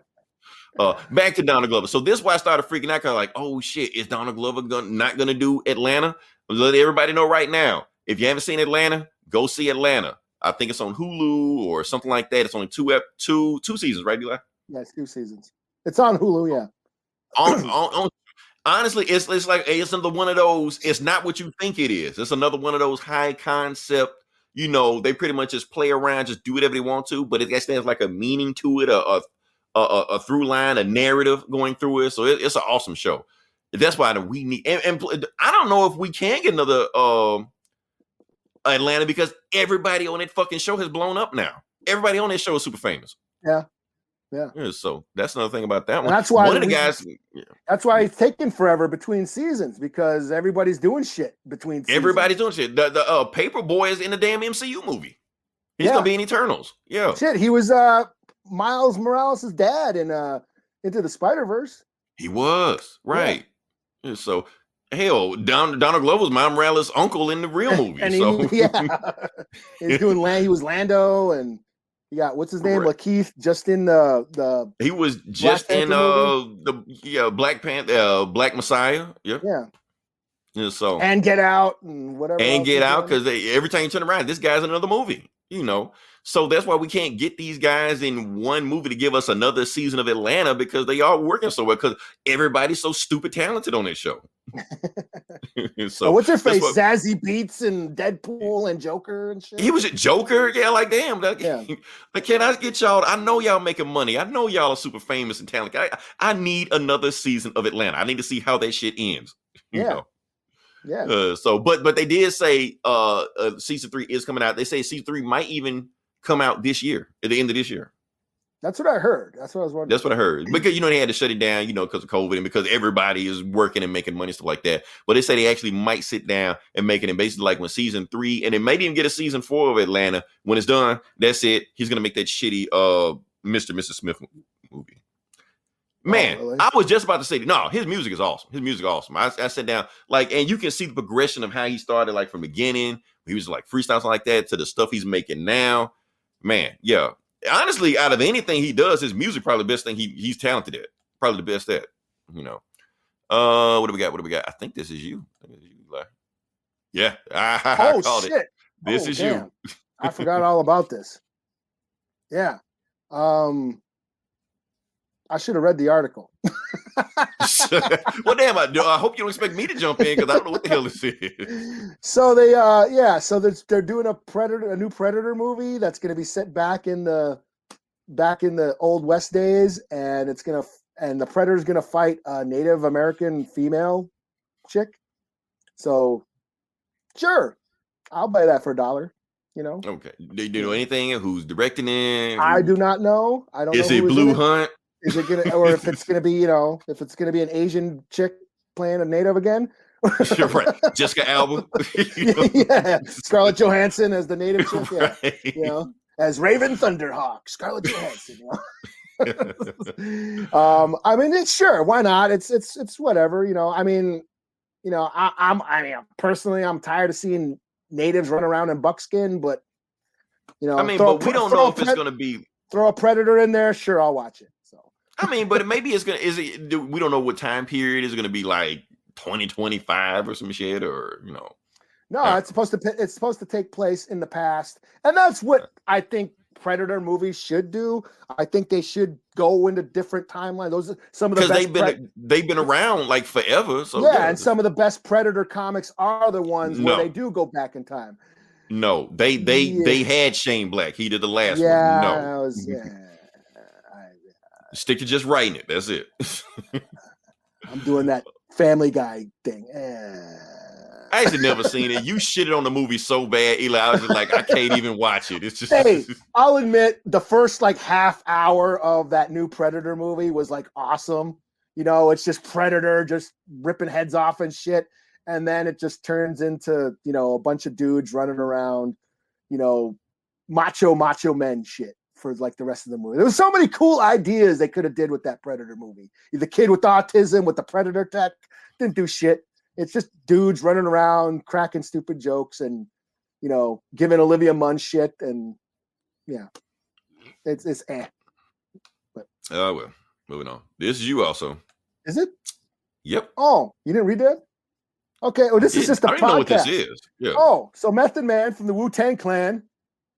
Back to Donald Glover. So this is why I started freaking out, kind of like, oh shit, is Donald Glover not gonna do Atlanta? Let everybody know right now. If you haven't seen Atlanta, go see Atlanta. I think it's on Hulu or something like that. It's only two seasons, right, Eli? Yeah, it's 2 seasons. It's on Hulu, yeah. Honestly, it's like it's another one of those. It's not what you think it is. It's another one of those high concept. They pretty much just play around, just do whatever they want to, but it actually has like a meaning to it, a through line, a narrative going through it. So it's an awesome show. That's why we need. And I don't know if we can get another Atlanta because everybody on that fucking show has blown up now. Everybody on that show is super famous. Yeah. So that's another thing about that one. That's why one of the guys. That's why it's taking forever between seasons because everybody's doing shit between seasons. Everybody's doing shit. The Paperboy is in the damn MCU movie. He's gonna be in Eternals. Yeah. Shit, he was Miles Morales' dad in Into the Spider-Verse. He was right. Yeah. So hell, Donald Glover was Miles Morales' uncle in the real movie. And He's doing he was Lando and. You got what's his name? Right. Lakeith, just in the. He was just in the Black Panther, Black Messiah. Yeah. So and Get Out and whatever. And Get Out, because every time you turn around, this guy's in another movie. So that's why we can't get these guys in one movie to give us another season of Atlanta, because they are working so well, because everybody's so stupid talented on this show. So what's her face? Zazie Beetz and Deadpool and Joker and shit. He was a Joker. Yeah, like damn. Yeah. Like, can I get y'all? I know y'all making money. I know y'all are super famous and talented. I need another season of Atlanta. I need to see how that shit ends. You know? Yeah. But they did say season 3 is coming out. They say season 3 might even come out this year, at the end of this year. That's what I heard. That's what I was wondering. That's what I heard. Because they had to shut it down, because of COVID and because everybody is working and making money, stuff like that. But they say they actually might sit down and make it, and basically like when season 3, and they might even get a season 4 of Atlanta. When it's done, that's it. He's gonna make that shitty Mr. and Mrs. Smith movie. Man, really? I was just about to say, no, his music is awesome. His music is awesome. I sat down, and you can see the progression of how he started, from the beginning. He was freestyling like that to the stuff he's making now. Man, yeah. Honestly, out of anything he does, his music probably the best thing he's talented at. Probably the best at. What do we got? I think this is you. Yeah. I called shit. It. This is damn. you. I forgot all about this. Yeah. I should have read the article. Well, damn, I hope you don't expect me to jump in, because I don't know what the hell this is. So they're doing a new Predator movie that's going to be set back in the old West days, and the Predator's going to fight a Native American female chick. So, sure, I'll buy that for $1. Okay. Do you know anything? Who's directing it? I do not know. I don't know. Is it Blue Hunt? Is it gonna, or if it's gonna be, if it's gonna be an Asian chick playing a Native again? Right. Jessica Alba. Yeah. Scarlett Johansson as the Native chick. Right. Yeah. As Raven Thunderhawk, Scarlett Johansson. I mean, it's sure. Why not? It's whatever. Personally, I'm tired of seeing natives run around in buckskin, but but we don't know if it's gonna be. Throw a Predator in there, sure, I'll watch it. So but maybe it's gonna. We don't know what time period is it gonna be, 2025 or some shit, or No, it's supposed to take place in the past, and that's what I think Predator movies should do. I think they should go into different timelines. Those are some of the best because they've been around forever. So yeah, and some of the best Predator comics are the ones where they do go back in time. No, they had Shane Black. He did the last one. No, stick to just writing it. That's it. I'm doing that Family Guy thing. I actually never seen it. You shitted on the movie so bad, Eli. I was just I can't even watch it. It's just. Hey, I'll admit the first half hour of that new Predator movie was awesome. It's just Predator just ripping heads off and shit. And then it just turns into, a bunch of dudes running around, macho men shit for the rest of the movie. There was so many cool ideas they could have did with that Predator movie. The kid with autism with the Predator tech didn't do shit. It's just dudes running around cracking stupid jokes and, giving Olivia Munn shit. And yeah, it's But well, moving on. This is you also. Is it? Yep. Oh, you didn't read that? Okay, well, this is just a podcast. I don't know what this is. Yeah. Oh, so Method Man from the Wu-Tang Clan,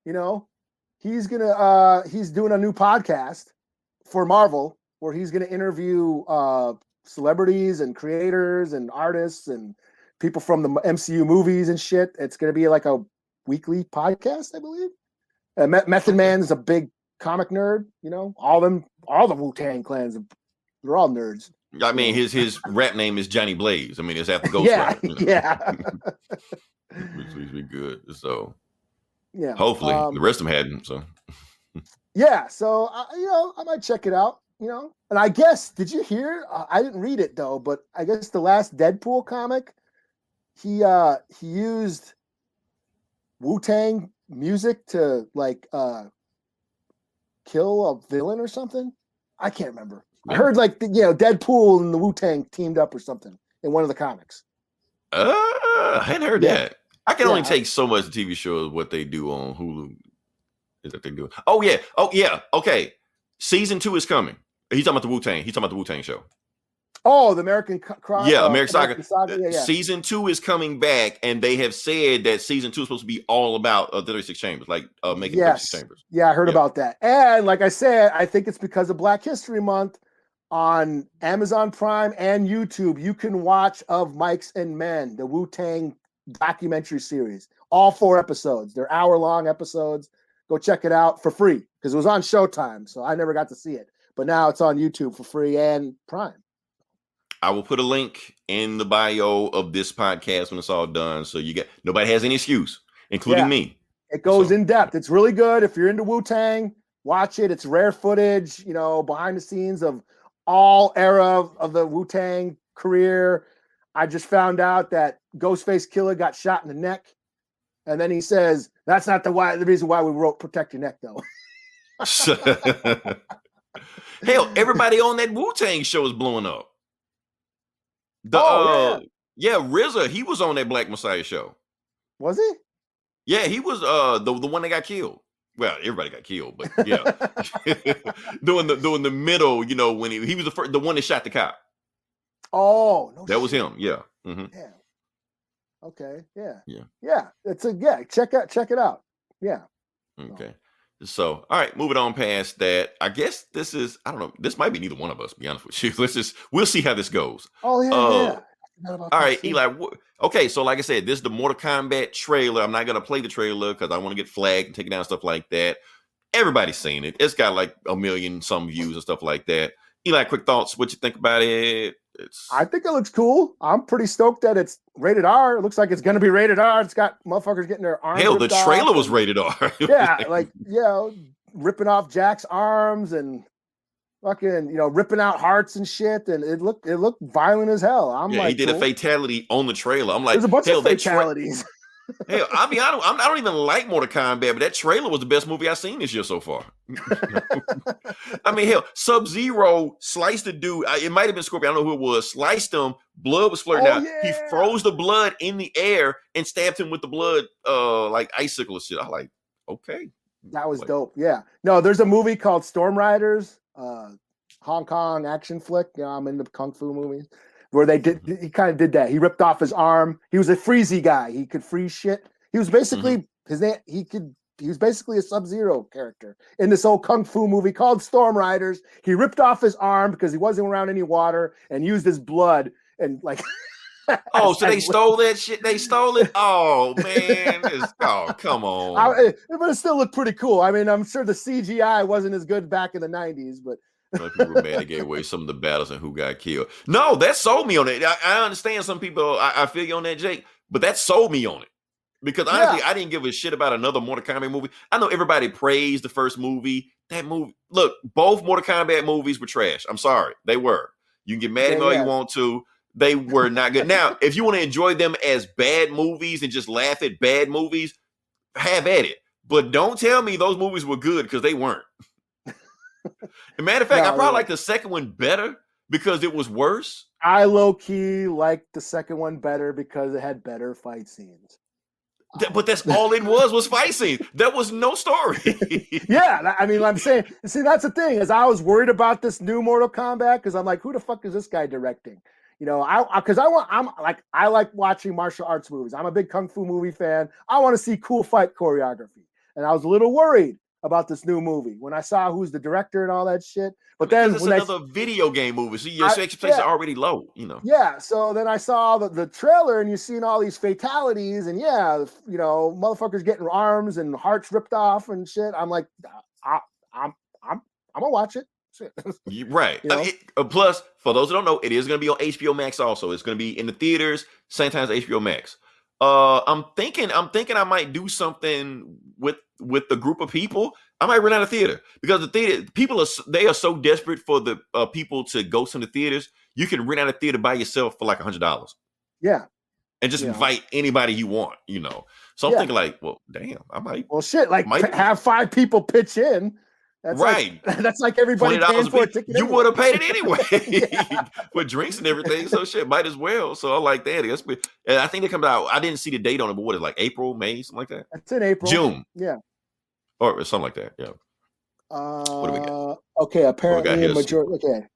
he's doing a new podcast for Marvel where he's gonna interview celebrities and creators and artists and people from the MCU movies and shit. It's gonna be a weekly podcast, I believe. Method Man is a big comic nerd. All the Wu-Tang Clans, they're all nerds. I mean, his rap name is Johnny Blaze. I mean, it's after Ghost yeah, Rider. Yeah. Which be good. So, yeah. Hopefully, the rest of them hadn't. So, yeah. So, I might check it out. And I guess, did you hear? I didn't read it though, but I guess the last Deadpool comic, he used Wu-Tang music to kill a villain or something. I can't remember. I heard Deadpool and the Wu-Tang teamed up or something in one of the comics. I hadn't heard that. I can only take so much TV shows what they do on Hulu. Is that they do? Oh yeah. Okay. Season 2 is coming. He's talking about the Wu-Tang. He's talking about the Wu-Tang show. Oh, the American American Saga. Yeah. Season 2 is coming back, and they have said that season 2 is supposed to be all about 36 chambers, like making 36 chambers. Yeah, I heard about that. And like I said, I think it's because of Black History Month on Amazon Prime and YouTube. You can watch Of Mics and Men, the Wu-Tang documentary series. All 4 episodes. They're hour-long episodes. Go check it out for free because it was on Showtime, so I never got to see it. But now it's on YouTube for free and Prime. I will put a link in the bio of this podcast when it's all done. So nobody has any excuse, including me. It goes in depth. It's really good. If you're into Wu-Tang, watch it. It's rare footage, behind the scenes of all era of the Wu-Tang career. I just found out that Ghostface Killer got shot in the neck. And then he says, that's not the reason why we wrote Protect Your Neck, though. Hell, everybody on that Wu-Tang show is blowing up. RZA, he was on that Black Messiah show. Was he? Yeah, he was the one that got killed. Well, everybody got killed, but yeah. doing the middle, when he was the one that shot the cop. Oh, no. That was him, yeah. Mm-hmm. Yeah. Okay, yeah. Yeah. Yeah. Check it out. Yeah. Okay. So, all right, moving on past that. I guess this is, I don't know, this might be neither one of us, to be honest with you. We'll see how this goes. Oh, yeah. All right, Eli. Okay, so like I said, this is the Mortal Kombat trailer. I'm not going to play the trailer because I want to get flagged and take it down, stuff like that. Everybody's seen it. It's got like 1 million some views and stuff like that. Eli, quick thoughts. What you think about it? I think it looks cool. I'm pretty stoked that it's rated R. It looks like it's going to be rated R. It's got motherfuckers getting their arms. Hell, the trailer was rated R. Ripping off Jack's arms and fucking, ripping out hearts and shit. And it looked violent as hell. He did a fatality on the trailer. I'm like, there's a bunch of fatalities. Hell, I'll be honest, I don't even like Mortal Kombat, but that trailer was the best movie I've seen this year so far. I mean, hell, Sub-Zero sliced the dude. It might have been Scorpion. I don't know who it was. Sliced him. Blood was flirting out. Yeah. He froze the blood in the air and stabbed him with the blood, like icicle and shit. I was like, okay. That was dope. Yeah. No, there's a movie called Storm Riders, Hong Kong action flick. I'm into kung fu movies. Where he kind of did that. He ripped off his arm. He was a freezy guy. He could freeze shit. He was basically he was basically a Sub-Zero character in this old kung fu movie called Storm Riders. He ripped off his arm because he wasn't around any water and used his blood and like. Oh, so they stole that shit? They stole it? Oh man! Come on! But it still looked pretty cool. I mean, I'm sure the CGI wasn't as good back in the '90s, but. People were mad they gave away some of the battles and who got killed. No, that sold me on it. I understand some people. I feel you on that, Jake. But that sold me on it because honestly, I didn't give a shit about another Mortal Kombat movie. I know everybody praised the first movie. That movie, look, both Mortal Kombat movies were trash. I'm sorry, they were. You can get mad at me all you want to. They were not good. Now, if you want to enjoy them as bad movies and just laugh at bad movies, have at it. But don't tell me those movies were good because they weren't. As a matter of fact, I probably like the second one better because it was worse. I low-key liked the second one better because it had better fight scenes. But that's all it was fight scenes. There was no story. Yeah, I mean, I'm saying, see, that's the thing, is I was worried about this new Mortal Kombat because I'm like, who the fuck is this guy directing? I like watching martial arts movies. I'm a big kung fu movie fan. I want to see cool fight choreography. And I was a little worried about this new movie when I saw who's the director and all that shit. But then it's another video game movie, so your expectations are already low, Yeah. So then I saw the trailer, and you're seeing all these fatalities, and motherfuckers getting arms and hearts ripped off and shit. I'm like, I'm gonna watch it. Right. Plus, for those who don't know, it is gonna be on HBO Max. Also, it's gonna be in the theaters, same time as HBO Max. I'm thinking I might do something with the group of people. I might rent out a theater because the theater people are so desperate for the people to go to the theaters. You can rent out a theater by yourself for like $100. Yeah, and just invite anybody you want. So I'm thinking like, well, damn, I might. Well, shit, like have 5 people pitch in. That's right. That's like everybody paying for a ticket. You would have paid it anyway with drinks and everything. So shit, might as well. So I like that. And I think it comes out. I didn't see the date on it, but what is it, like April, May, something like that? It's in April. June. Yeah. Or something like that. Yeah. What do we got? Okay. Apparently, majority. Okay.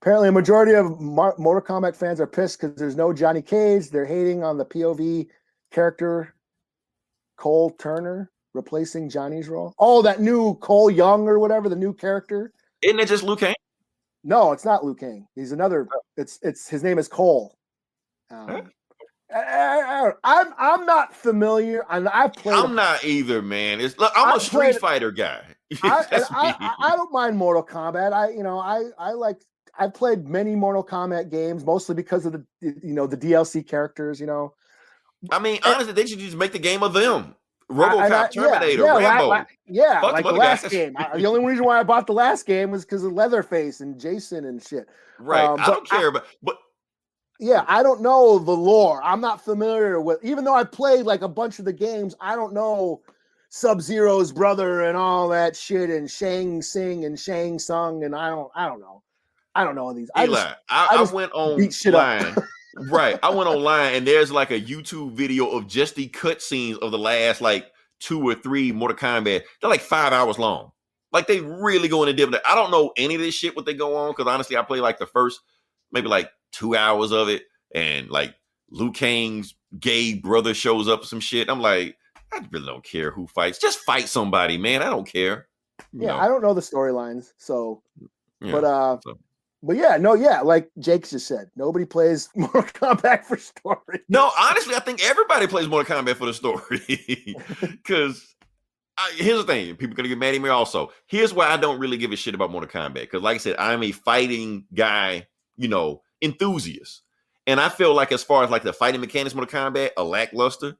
Apparently, a majority of Mortal Kombat fans are pissed because there's no Johnny Cage. They're hating on the POV character Cole Turner replacing Johnny's role. Oh, that new Cole Young or whatever, the new character. Isn't it just Liu Kang? No, it's not Liu Kang. He's another. It's his name is Cole. I'm not familiar. I've played. I'm not either, man. I'm a Street Fighter guy. I don't mind Mortal Kombat. I've played many Mortal Kombat games, mostly because of the DLC characters. I mean, honestly, they should just make the game of them. RoboCop, Terminator, Rambo. Like the last game. The only reason why I bought the last game was because of Leatherface and Jason and shit. Right. I don't care, but yeah, I don't know the lore. I'm not familiar with, even though I played like a bunch of the games, I don't know Sub-Zero's brother and all that shit and Shang Tsung and Shang Tsung and I don't know. I don't know these. Eli, I went online. Right. I went online and there's like a YouTube video of just the cutscenes of the last like 2 or 3 Mortal Kombat. They're like 5 hours long. Like they really go into depth. I don't know any of this shit what they go on because honestly, I play like the first maybe like 2 hours of it, and like Liu Kang's gay brother shows up with some shit. I'm like, I really don't care who fights. Just fight somebody, man. I don't care. I don't know the storylines, so but yeah, like Jake just said, nobody plays Mortal Kombat for story. No, honestly, I think everybody plays Mortal Kombat for the story. Because here's the thing, people are gonna get mad at me also. Here's why I don't really give a shit about Mortal Kombat. Because like I said, I'm a fighting guy, enthusiast. And I feel like as far as like the fighting mechanics Mortal Kombat, a lackluster.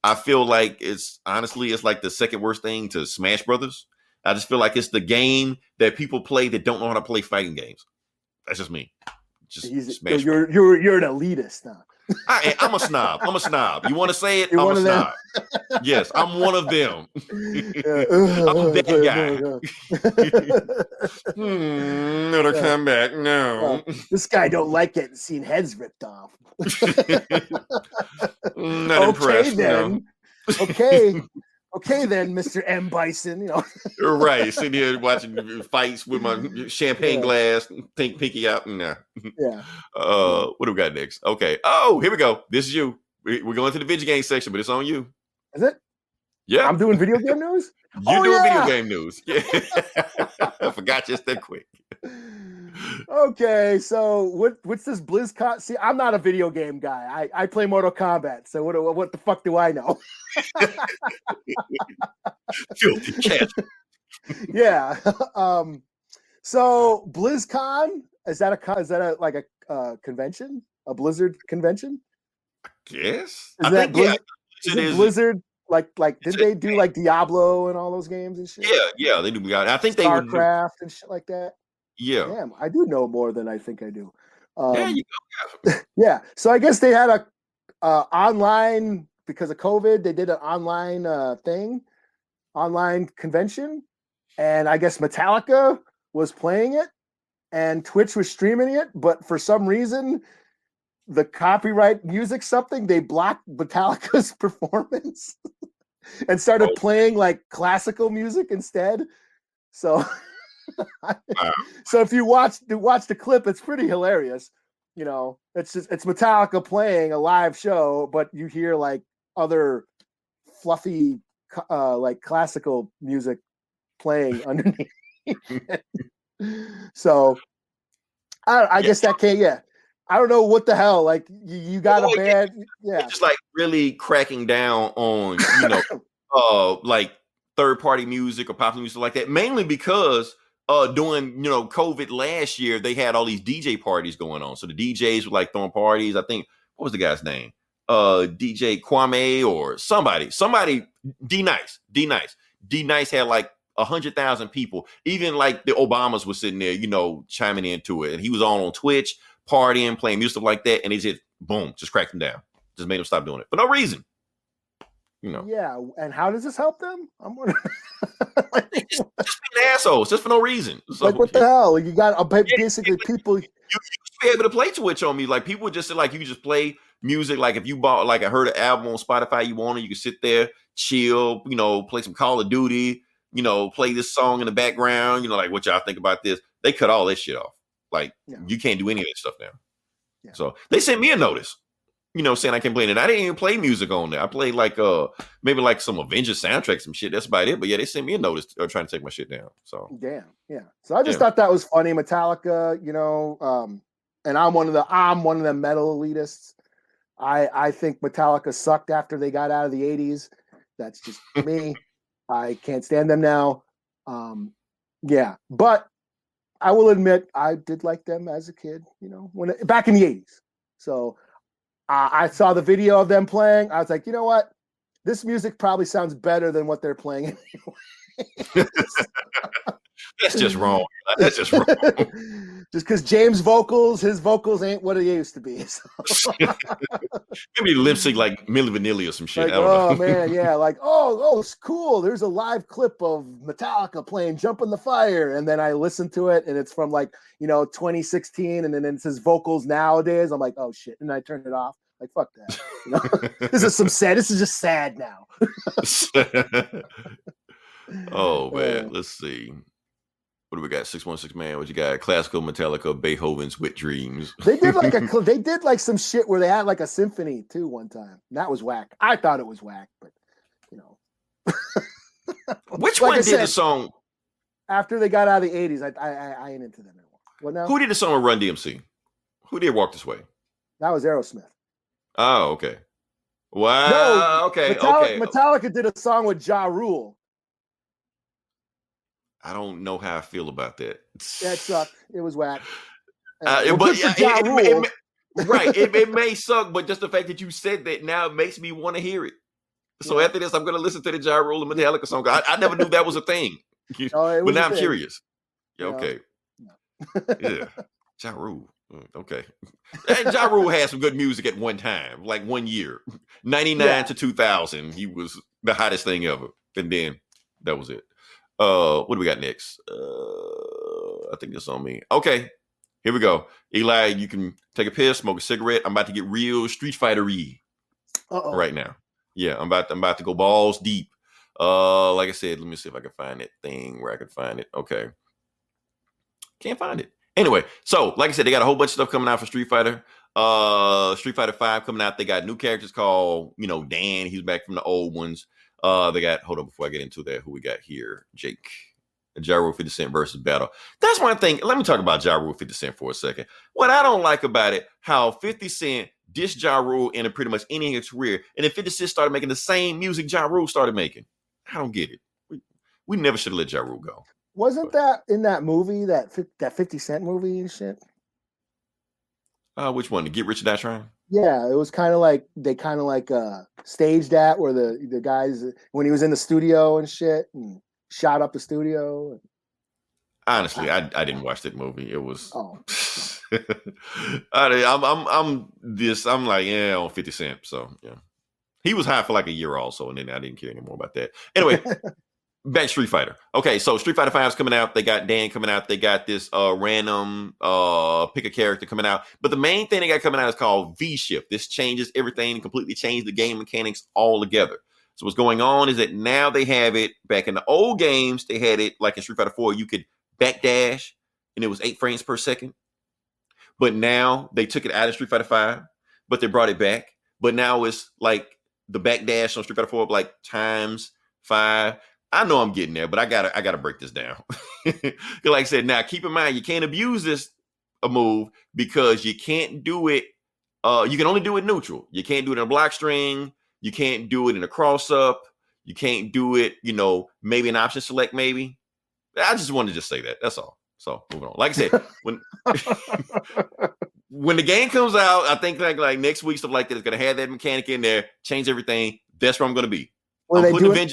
I feel like it's like the second worst thing to Smash Brothers. I just feel like it's the game that people play that don't know how to play fighting games. That's just me. Smash. You're an elitist now. I'm a snob. You want to say it? I'm a snob. Yes, I'm one of them. I'm that guy. Mortal Kombat, no. This guy don't like getting seen heads ripped off. Not impressed. Then. No. Okay, then, Mr. M. Bison. Right, sitting here watching fights with my champagne glass, pinky out. Nah. Yeah. What do we got next? Okay. Oh, here we go. This is you. We're going to the video game section, but it's on you. Is it? Yeah. I'm doing video game news? You're doing video game news. Yeah. I forgot just that quick. Okay, so what's this BlizzCon? See, I'm not a video game guy. I play Mortal Kombat. So what the fuck do I know? Filthy cat. Yeah. So BlizzCon, is that a convention? A Blizzard convention? Yes. I think Blizzard like did they do like Diablo and all those games and shit? Yeah, they do. I think StarCraft and shit like that. Yeah. Damn, I do know more than I think I do. Yeah, you go. Yeah. So I guess they had a online, because of COVID, they did an online online convention, and I guess Metallica was playing it and Twitch was streaming it, but for some reason the copyright music something, they blocked Metallica's performance and started playing like classical music instead. So so if you watch the clip, it's pretty hilarious. It's Metallica playing a live show, but you hear like other fluffy like classical music playing underneath. So I guess that can't. Yeah, I don't know what the hell. Like you got a bad. Yeah, just like really cracking down on like third-party music or pop music like that, mainly because during COVID last year, they had all these DJ parties going on. So the DJs were like throwing parties. I think, what was the guy's name? DJ Kwame or somebody. D Nice had like 100,000 people. Even like the Obamas were sitting there, chiming into it. And he was all on Twitch, partying, playing music, stuff like that. And they just boom, just cracked him down. Just made him stop doing it for no reason. Yeah, and how does this help them? I'm wondering. just being assholes, just for no reason. So, like, what the hell? You got basically people. You used to be able to play Twitch on me. Like, people would just say, like, you could just play music. Like, if you bought, like, I heard an album on Spotify you wanted, you could sit there, chill, play some Call of Duty, play this song in the background. Like, what y'all think about this? They cut all this shit off. Like you can't do any of that stuff now. Yeah. So they sent me a notice, saying I can play it. And I didn't even play music on there. I played like maybe like some Avengers soundtrack, some shit. That's about it. But yeah, they sent me a notice trying to take my shit down. So damn, yeah. So I just thought that was funny. Metallica, and I'm one of the metal elitists. I think Metallica sucked after they got out of the 80s. That's just me. I can't stand them now. But I will admit I did like them as a kid, back in the 80s. So I saw the video of them playing. I was like, you know what? This music probably sounds better than what they're playing anyway. That's just wrong. That's just wrong. Just because his vocals ain't what it used to be. So. Maybe lip sync like Milli Vanilli or some shit. Like, I don't know. Man, yeah. Like, oh, it's cool. There's a live clip of Metallica playing "Jump in the Fire," and then I listened to it, and it's from 2016, and then it's his vocals nowadays. I'm like, oh shit, and I turned it off. Like, fuck that. This is just sad now. Oh man, let's see. What do we got? 616 man. What you got? Classical Metallica, Beethoven's Wet Dreams. They did some shit where they had like a symphony too one time. And that was whack. I thought it was whack, but Which one did the song? After they got out of the 80s, I ain't into them anymore. What now? Who did the song with Run DMC? Who did Walk This Way? That was Aerosmith. Oh, okay. Wow. No, okay. Metallica did a song with Ja Rule. I don't know how I feel about that. That sucked. It was whack. Right. It may suck, but just the fact that you said that now it makes me want to hear it. So after this, I'm going to listen to the Ja Rule and Metallica song. I never knew that was a thing. But now I'm curious. Yeah, okay. Yeah. Ja Rule. Okay. And Ja Rule had some good music at one time, like 1 year. 99 to 2000. He was the hottest thing ever. And then that was it. What do we got next? I think that's on me. Okay, here we go. Eli, you can take a piss, smoke a cigarette. I'm about to get real Street Fighter-y right now. Yeah, I'm about to go balls deep. Like I said, let me see if I can find that thing where I can find it. Okay, can't find it. Anyway, so like I said, they got a whole bunch of stuff coming out for Street Fighter. Street Fighter 5 coming out. They got new characters called, Dan. He's back from the old ones. They got, hold on before I get into that, who we got here? Jake. Ja Rule 50 Cent versus battle. That's one thing. Let me talk about Ja Rule 50 Cent for a second. What I don't like about it, how 50 Cent dissed Ja Rule in a pretty much ending his career, and then 50 Cent started making the same music Ja Rule started making. I don't get it. We never should have let Ja Rule go. Wasn't that in that movie, that 50 Cent movie and shit? Which one? The Get Rich or Die Trying? Yeah, it was kind of like they staged that where the guys when he was in the studio and shit and shot up the studio. Honestly, I didn't watch that movie. It was. Oh. I'm like on 50 Cent. So yeah, he was high for like a year also, and then I didn't care anymore about that. Anyway. Back Street Fighter. Okay, so Street Fighter 5 is coming out. They got Dan coming out. They got this random pick a character coming out. But the main thing they got coming out is called V-Shift. This changes everything and completely changed the game mechanics all together. So what's going on is that now they have it back in the old games. They had it like in Street Fighter 4. You could backdash and it was 8 frames per second. But now they took it out of Street Fighter 5, but they brought it back. But now it's like the backdash on Street Fighter 4 like times 5. I know I'm getting there, but I gotta break this down. Like I said, now keep in mind you can't abuse this move because you can't do it. You can only do it neutral. You can't do it in a block string. You can't do it in a cross up. You can't do it. Maybe an option select. Maybe. I just wanted to just say that. That's all. So moving on. Like I said, when the game comes out, I think like next week stuff like that is gonna have that mechanic in there, change everything. That's where I'm gonna be. Well, they're redoing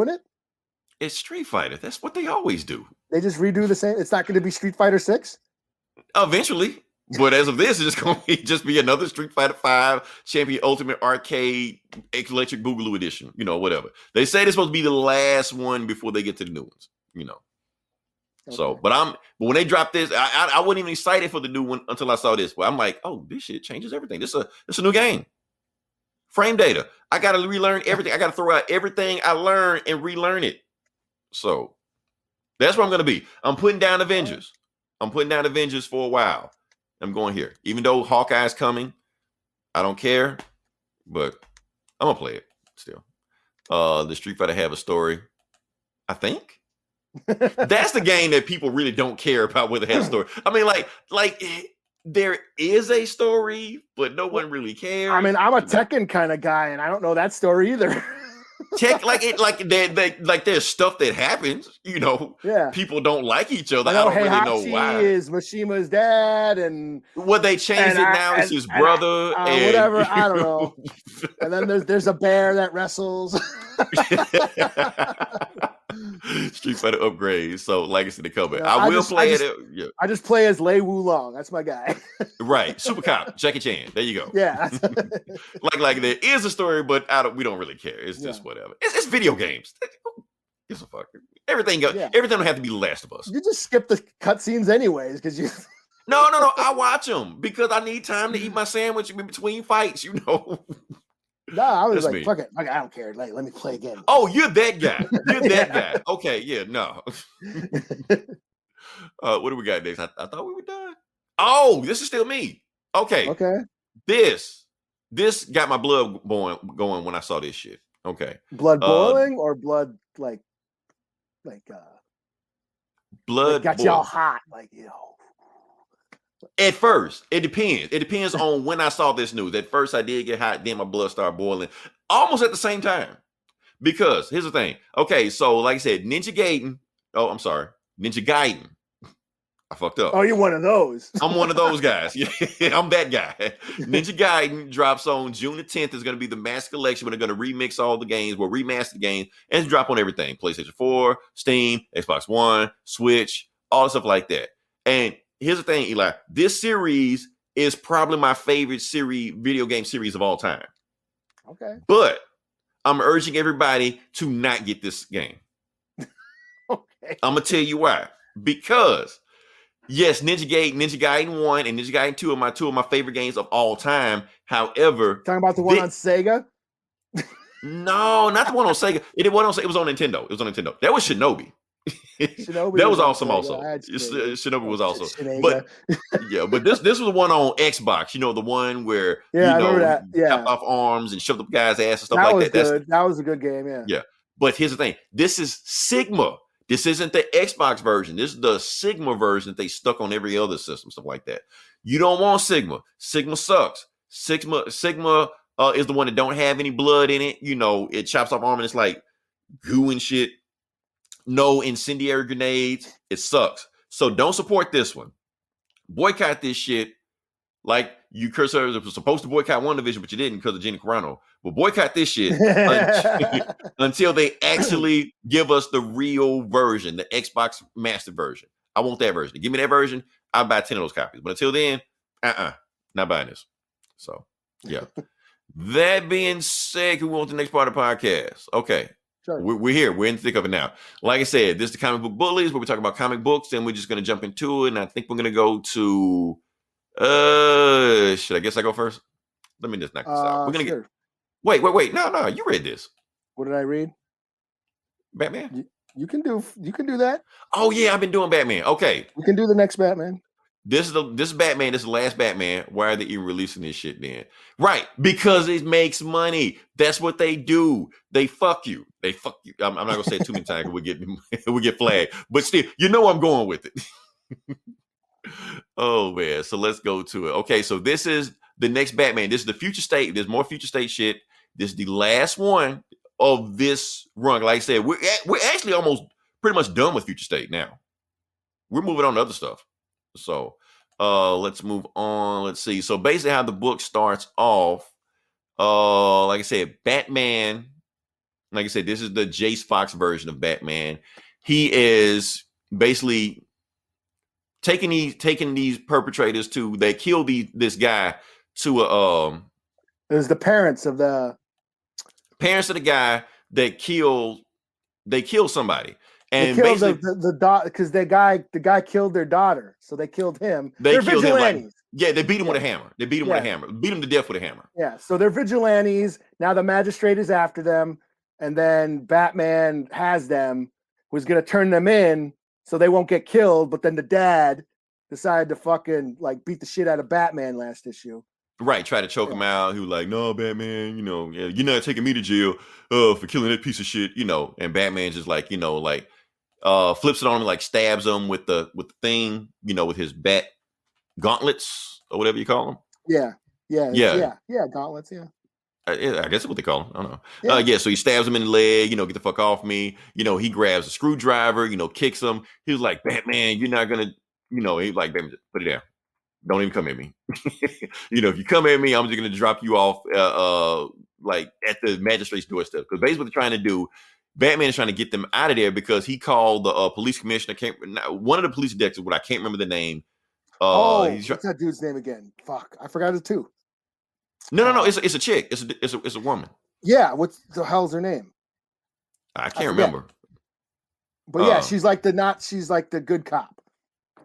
it. It's Street Fighter. That's what they always do. They just redo the same. It's not going to be Street Fighter 6 eventually, but as of this, it's just going to just be another Street Fighter 5 Champion Ultimate Arcade Electric Boogaloo Edition. Whatever they say, it's supposed to be the last one before they get to the new ones. Okay. So, but when they drop this, I wasn't even excited for the new one until I saw this. But I'm like, oh, this shit changes everything. This is a new game. Frame data. I got to relearn everything. I got to throw out everything I learned and relearn it. So, That's where I'm gonna be. I'm putting down Avengers. I'm putting down Avengers for a while. I'm going here. Even though Hawkeye's coming, I don't care, but I'm gonna play it still. The Street Fighter have a story, I think. That's the game that people really don't care about whether it has a story. I mean, like there is a story, but no one really cares. I mean, I'm a Tekken kind of guy, and I don't know that story either. There's stuff that happens, Yeah. People don't like each other. I know don't really know why. Is Mishima's dad, and they changed it now. It's his brother, and whatever. I don't know. And then there's a bear that wrestles. Street Fighter upgrade. So, like I said, the cover. I will play it. Yeah. I just play as Lei Wulong. That's my guy. Right. Super Cop, Jackie Chan. There you go. Yeah. like there is a story, but we don't really care. It's just whatever. It's video games. It's a fucker. Everything don't have to be The Last of Us. You just skip the cutscenes anyways, because you. No. I watch them because I need time to eat my sandwich in between fights. No, I was That's like, me. fuck it. I don't care. Like, let me play again. Oh, you're that guy. You're that guy. Okay, yeah, no. What do we got next? I thought we were done. Oh, this is still me. Okay. This got my blood going when I saw this shit. Okay. Blood boiling or blood like blood got boiling. y'all hot, At first, it depends. It depends on when I saw this news. At first, I did get hot. Then my blood started boiling almost at the same time. Because here's the thing. Okay, so like I said, Ninja Gaiden. Oh, I'm sorry. Ninja Gaiden. I fucked up. Oh, you're one of those. I'm one of those guys. Yeah, I'm that guy. Ninja Gaiden drops on June the 10th. Is going to be the mass collection. We're going to remix all the games. We'll remaster the games and it's drop on everything. PlayStation 4, Steam, Xbox One, Switch, all the stuff like that. And here's the thing, Eli. This series is probably my favorite video game series of all time. Okay. But I'm urging everybody to not get this game. Okay. I'm going to tell you why. Because, yes, Ninja Gaiden 1 and Ninja Gaiden 2 are two of my favorite games of all time. However... Talking about the one on Sega? No, not the one on Sega. It was on Nintendo. That was Shinobi. That was awesome also. Shinobi was also. But but this was the one on Xbox, the one where I remember that. chopped off arms and shoved up guys' ass and stuff that like that. Good. That was a good game, yeah. Yeah. But here's the thing. This is Sigma. This isn't the Xbox version. This is the Sigma version that they stuck on every other system, stuff like that. You don't want Sigma. Sigma sucks. Sigma is the one that don't have any blood in it. It chops off arm and it's like goo and shit. No incendiary grenades. It sucks. So don't support this one. Boycott this shit. Like you cursors was supposed to boycott WandaVision, but you didn't because of Gina Carano. But boycott this shit until they actually give us the real version, the Xbox Master version. I want that version. Give me that version. I'll buy 10 of those copies. But until then, not buying this. So yeah. That being said, we want the next part of the podcast. Okay. Sure. We're here. We're in the thick of it now. Like I said, this is the Comic Book Bullies where we talk about comic books, and we're just going to jump into it. And I think we're going to go to, should I guess I go first? Let me just knock this out. We're going to get, wait. No. You read this. What did I read? Batman? You can do that. Oh yeah, I've been doing Batman. Okay. You can do the next Batman. This is Batman. This is the last Batman. Why are they even releasing this shit then? Right, because it makes money. That's what they do. They fuck you. I'm not gonna say it too many times. We get flagged. But still, I'm going with it. Oh man. So let's go to it. Okay, so this is the next Batman. This is the future state. There's more future state shit. This is the last one of this run. Like I said, we're actually almost pretty much done with future state now. We're moving on to other stuff. So let's move on. Let's see. So basically how the book starts off, like I said, Batman, like I said, this is the Jace Fox version of Batman. He is basically taking these perpetrators they kill this guy to it was the parents of the guy that killed somebody. And they killed the daughter because the guy killed their daughter, so they killed him. They're killed vigilantes. Him they beat him with a hammer. They beat him with a hammer. Beat him to death with a hammer. Yeah, so they're vigilantes. Now the magistrate is after them, and then Batman has them, was going to turn them in, so they won't get killed. But then the dad decided to fucking like beat the shit out of Batman last issue. Right, try to choke him out. He was like, "No, Batman, yeah, you're not taking me to jail for killing that piece of shit," And Batman's just like, flips it on him, like stabs him with the thing, with his bat gauntlets or whatever you call them. Yeah, gauntlets. Yeah. I guess that's what they call them. I don't know. Yeah. So he stabs him in the leg, get the fuck off me. He grabs a screwdriver, kicks him. He was like, Batman, you're not gonna, he's like, Batman, just put it down. Don't even come at me. If you come at me, I'm just gonna drop you off like at the magistrate's doorstep. Because basically what they're trying to do, Batman is trying to get them out of there because he called the police commissioner, one of the police detectives, but I can't remember the name. What's that dude's name again? Fuck, I forgot it too. No. It's a chick. It's a woman. Yeah, what the hell's her name? I can't remember. But yeah, she's like the good cop.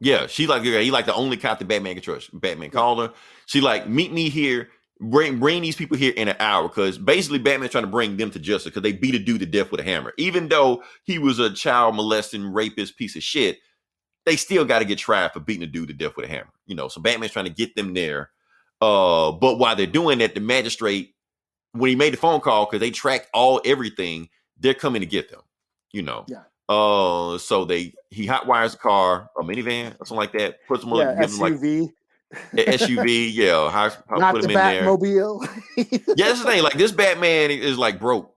Yeah, he like the only cop that Batman can trust. Batman called her. She like, meet me here. Bring these people here in an hour, because basically Batman's trying to bring them to justice because they beat a dude to death with a hammer. Even though he was a child molesting rapist piece of shit, they still got to get tried for beating a dude to death with a hammer. So Batman's trying to get them there. But while they're doing that, the magistrate, when he made the phone call, because they tracked everything, they're coming to get them. Yeah. So he hot wires a car, a minivan, or something like that. Puts them on, gives them SUV. Like SUV. Yeah, Not put the him in there. Batmobile. Yeah, that's the thing. Like, this Batman is like broke.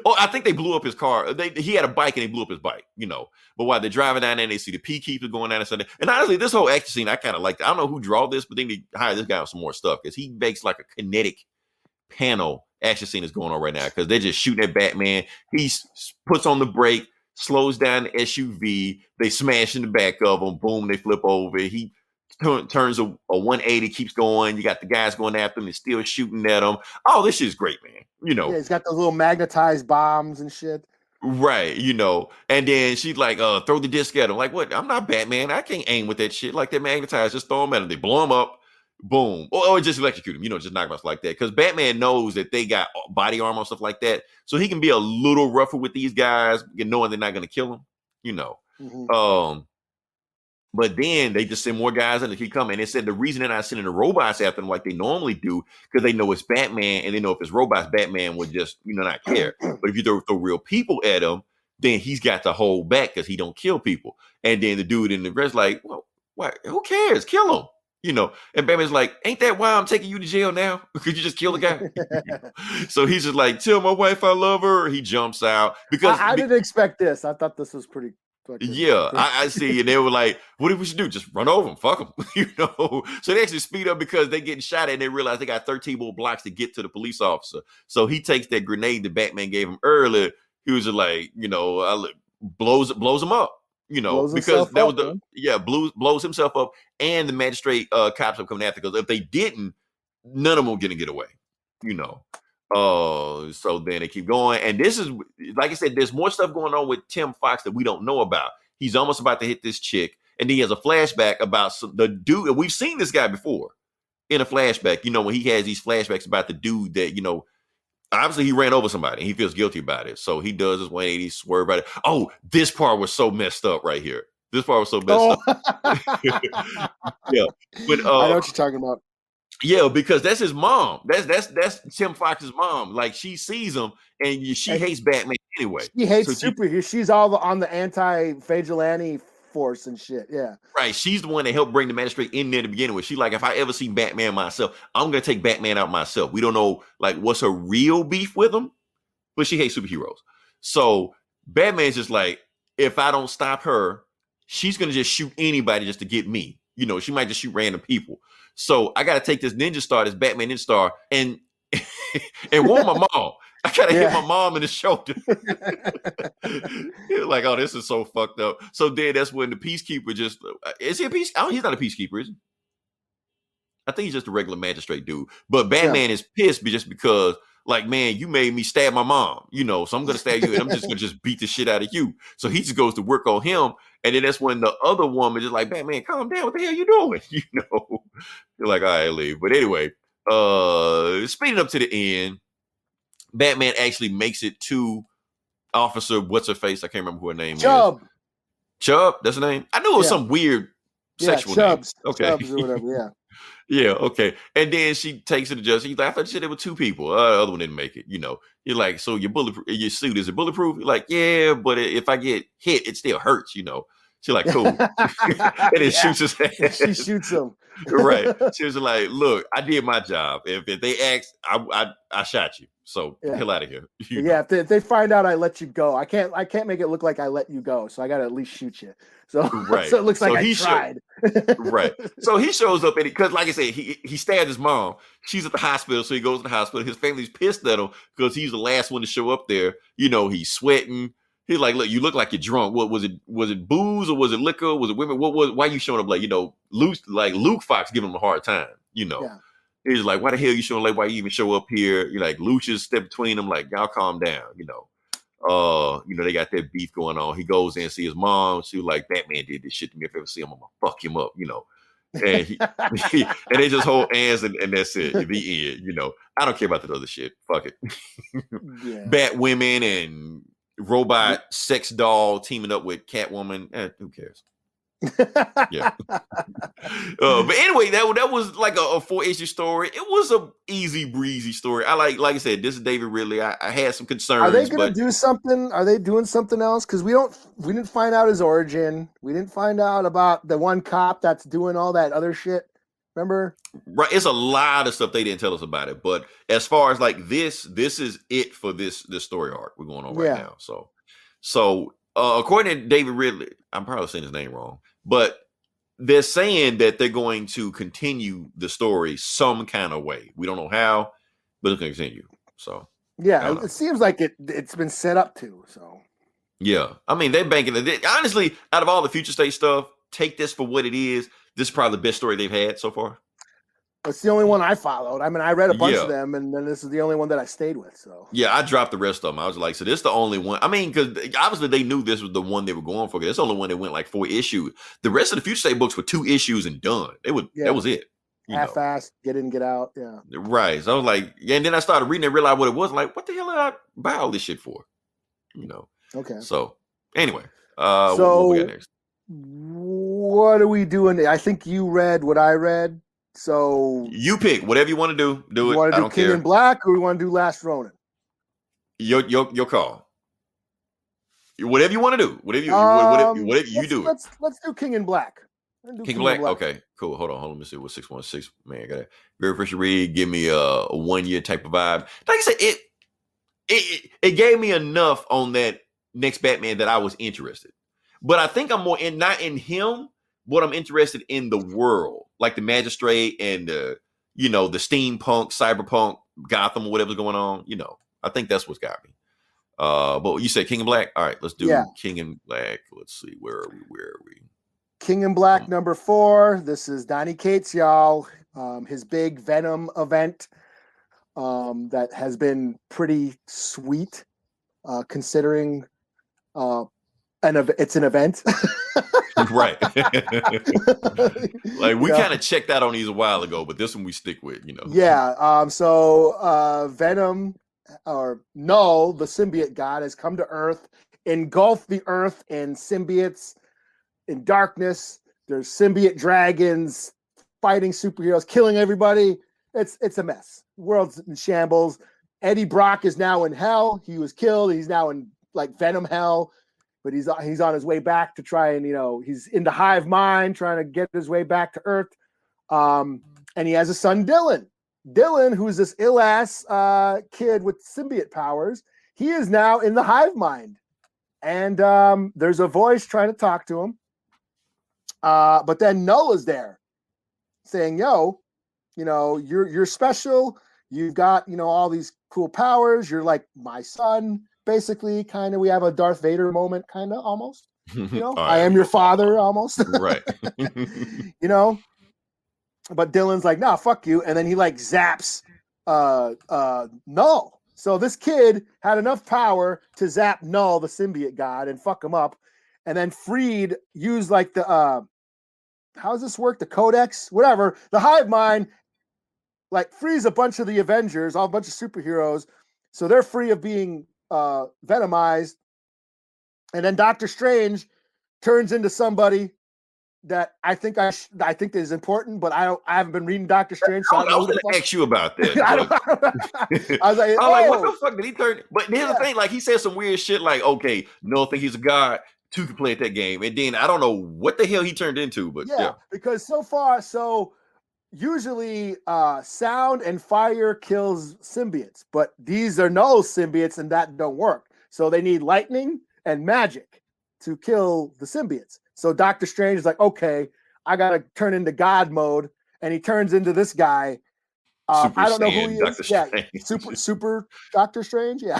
Oh, I think they blew up his car. He had a bike and they blew up his bike. But while they're driving down there, they see the Peacekeeper going down and something. And honestly, this whole action scene, I kind of liked. I don't know who drew this, but then they hired this guy on some more stuff because he makes like a kinetic panel action scene is going on right now because they're just shooting at Batman. He puts on the brake, slows down the SUV. They smash in the back of him. Boom, they flip over. He turns a 180, keeps going. You got the guys going after him and still shooting at him. Oh, this shit's great, man. Yeah, he's got those little magnetized bombs and shit. Right, and then she's like, throw the disc at him. Like, what? I'm not Batman. I can't aim with that shit. Like, that magnetized, just throw him at him. They blow him up. Boom. Or just electrocute him, just knock him out like that. Because Batman knows that they got body armor and stuff like that. So he can be a little rougher with these guys, knowing they're not going to kill him, Mm-hmm. But then they just send more guys in to keep coming. And they said the reason they're not sending the robots after them like they normally do, because they know it's Batman, and they know if it's robots, Batman would just, not care. But if you throw real people at him, then he's got to hold back because he don't kill people. And then the dude in the rest like, well, what? Who cares? Kill him. And Batman's like, ain't that why I'm taking you to jail now? Could you just kill the guy? So he's just like, tell my wife I love her. He jumps out because I didn't expect this. I thought this was pretty. Yeah, I see. And they were like, what do we should do? Just run over them. Fuck them. So they actually speed up because they're getting shot at and they realize they got 13 more blocks to get to the police officer. So he takes that grenade that Batman gave him earlier. He was just like, blows him up. Because that was blows himself up, and the magistrate cops are coming after, because if they didn't, none of them were gonna get away. So then they keep going, and this is, like I said, there's more stuff going on with Tim Fox that we don't know about. He's almost about to hit this chick, and then he has a flashback about the dude, and we've seen this guy before in a flashback. When he has these flashbacks about the dude that obviously he ran over somebody and he feels guilty about it. So he does his 180, swerve about it. Oh, this part was so messed up right here. This part was so messed up. Yeah. But I know what you're talking about. Yeah, because that's his mom. That's Tim Fox's mom. Like, she sees him and she hates Batman anyway. She hates superheroes. She's all on the anti-vigilante force and shit. Yeah. Right. She's the one that helped bring the magistrate in there to begin with. She's like, if I ever see Batman myself, I'm gonna take Batman out myself. We don't know like what's her real beef with him, but she hates superheroes. So Batman's just like, if I don't stop her, she's gonna just shoot anybody just to get me. She might just shoot random people. So I gotta take this ninja star, this Batman ninja star, and warn my mom. I gotta hit my mom in the shoulder. Like, oh, this is so fucked up. So then that's when the Peacekeeper is he a peace? Oh, he's not a Peacekeeper, is he? I think he's just a regular magistrate dude. But Batman is pissed just because, like, man, you made me stab my mom, so I'm gonna stab you, and I'm just gonna beat the shit out of you. So he just goes to work on him, and then that's when the other woman is like, Batman, calm down, what the hell you doing? You're like, all right, leave. But anyway, speeding up to the end, Batman actually makes it to officer, what's her face? I can't remember who her name is. Chubb, that's her name. I knew it was some weird sexual Chubbs, name. Okay, Chubbs or whatever. Yeah. Yeah, okay. And then she takes it to judge. He's like, I thought you said there were 2 people. The other one didn't make it. You're like, so your suit is it bulletproof? You're like, yeah, but if I get hit, it still hurts. She's like, cool. And then shoots his ass. She shoots him. Right. She was like, look, I did my job. If they ask, I shot you. So hell out of here. Yeah, if they find out I let you go, I can't make it look like I let you go. So I got to at least shoot you. So, so it looks like I tried. Right. So he shows up because, like I said, he stabbed his mom. She's at the hospital, so he goes to the hospital. His family's pissed at him because he's the last one to show up there. He's sweating. He's like, look, you look like you're drunk. What was it? Was it booze or was it liquor? Was it women? Why are you showing up late? Luke Fox giving him a hard time. Yeah. He's like, why the hell you showing late? Why you even show up here? You're like, Lucius step between them, like, y'all calm down, they got that beef going on. He goes in and see his mom. She was like, Batman did this shit to me. If I ever see him, I'm gonna fuck him up, And and they just hold hands and that's it. The end, I don't care about the other shit. Fuck it. Bat women and robot sex doll teaming up with Catwoman. Who cares? Yeah. But anyway, that was like a 4-issue story. It was a easy breezy story. I like I said, this is David Ridley. I had some concerns. Are they gonna do something? Are they doing something else? Because we didn't find out his origin. We didn't find out about the one cop that's doing all that other shit. Remember? Right. It's a lot of stuff they didn't tell us about it. But as far as like this is it for this story arc we're going on right now. So according to David Ridley, I'm probably saying his name wrong, but they're saying that they're going to continue the story some kind of way. We don't know how, but it's going to continue. So it seems like it's been set up to. So I mean, they're banking it. Honestly, out of all the Future State stuff, take this for what it is. This is probably the best story they've had so far. It's the only one I followed. I mean, I read a bunch of them, and then this is the only one that I stayed with. So I dropped the rest of them. I was like, so this is the only one. I mean, because obviously they knew this was the one they were going for. It's the only one that went like 4 issues. The rest of the Future State books were 2 issues and done. That was it. Half-assed, get in, get out. Yeah. Right. So I was like, and then I started reading and realized what it was. Like, what the hell did I buy all this shit for? Okay. So anyway, so what we got next? What are we doing? I think you read what I read. So you pick whatever you want to do. Do it. Want to do King in Black, or we want to do Last Ronin? Your call. Whatever you want to do. Whatever you do. Let's do King in Black. King in Black. Okay, cool. Hold on. Let me see what 616. Man, I got a very fresh read. Give me a 1 year type of vibe. Like I said, it gave me enough on that next Batman that I was interested. But I think I'm more not in him. What I'm interested in the world, like the Magistrate and the steampunk, cyberpunk, Gotham, or whatever's going on. I think that's what's got me. But you said King in Black. All right, let's do King in Black. Let's see, where are we? King in Black number 4. This is Donny Cates, y'all. His big Venom event that has been pretty sweet, considering it's an event. Right. Like we kind of checked that on these a while ago, but this one we stick with, So Venom, or Null, the symbiote god, has come to Earth, engulfed the Earth in symbiotes, in darkness. There's symbiote dragons fighting superheroes, killing everybody. It's a mess. The world's in shambles. Eddie Brock is now in hell. He was killed. He's now in like Venom hell. But he's on his way back to try and, he's in the hive mind, trying to get his way back to Earth. And he has a son, Dylan. Dylan, who's this ill-ass kid with symbiote powers, he is now in the hive mind. And there's a voice trying to talk to him. But then Null is there saying, you're special. You've got, all these cool powers. You're like my son. Basically, kind of, we have a Darth Vader moment, kind of, almost. I am your father, almost. Right. But Dylan's like, nah, fuck you. And then he like zaps Null. So this kid had enough power to zap Null, the symbiote god, and fuck him up. And then Freed used like the, how does this work? The Codex? Whatever. The hive mind, like, frees a bunch of the Avengers, a bunch of superheroes. So they're free of being venomized, And then Doctor Strange turns into somebody that I think is important, but I haven't been reading Doctor Strange, so I don't know I was going to ask you about that. I was like, what the fuck did he turn? But here's the thing, like he said some weird shit, like, okay, no, think he's a god. 2 can play at that game, and then I don't know what the hell he turned into, but because usually sound and fire kills symbiotes, but these are null symbiotes, and that don't work. So they need lightning and magic to kill the symbiotes. So Doctor Strange is like, okay, I gotta turn into God mode, and he turns into this guy. I don't know who he is. Strange. Super Doctor Strange. Yeah.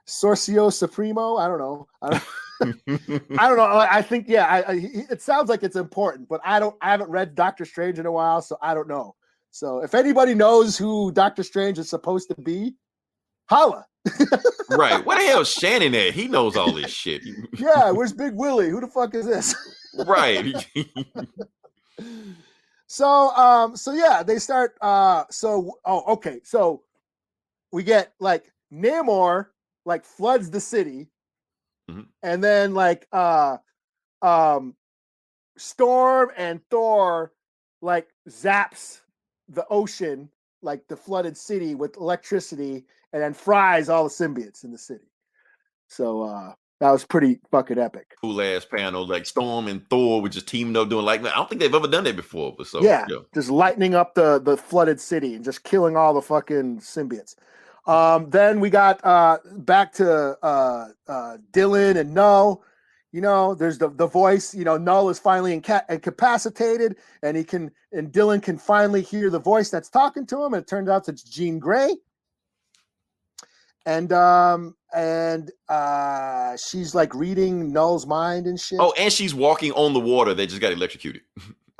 Sorcio Supremo. I don't know. I don't know. I think it sounds like it's important, but I haven't read Doctor Strange in a while, so I don't know. So if anybody knows who Doctor Strange is supposed to be, holla. Right. What the hell is Shannon at? He knows all this shit. Yeah, where's Big Willie? Who the fuck is this? Right. So they start okay. So we get like Namor like floods the city, and then like Storm and Thor like zaps the ocean, like the flooded city, with electricity, and then fries all the symbiotes in the city. So that was pretty fucking epic. Cool ass panel, like Storm and Thor were just teaming up doing like I don't think they've ever done that before. But just lightening up the flooded city and just killing all the fucking symbiotes. Then we got back to Dylan and Null. You know, there's the voice. You know, Null is finally incapacitated, and Dylan can finally hear the voice that's talking to him. And it turns out it's Jean Grey. And she's like reading Null's mind and shit. Oh, and she's walking on the water. They just got electrocuted.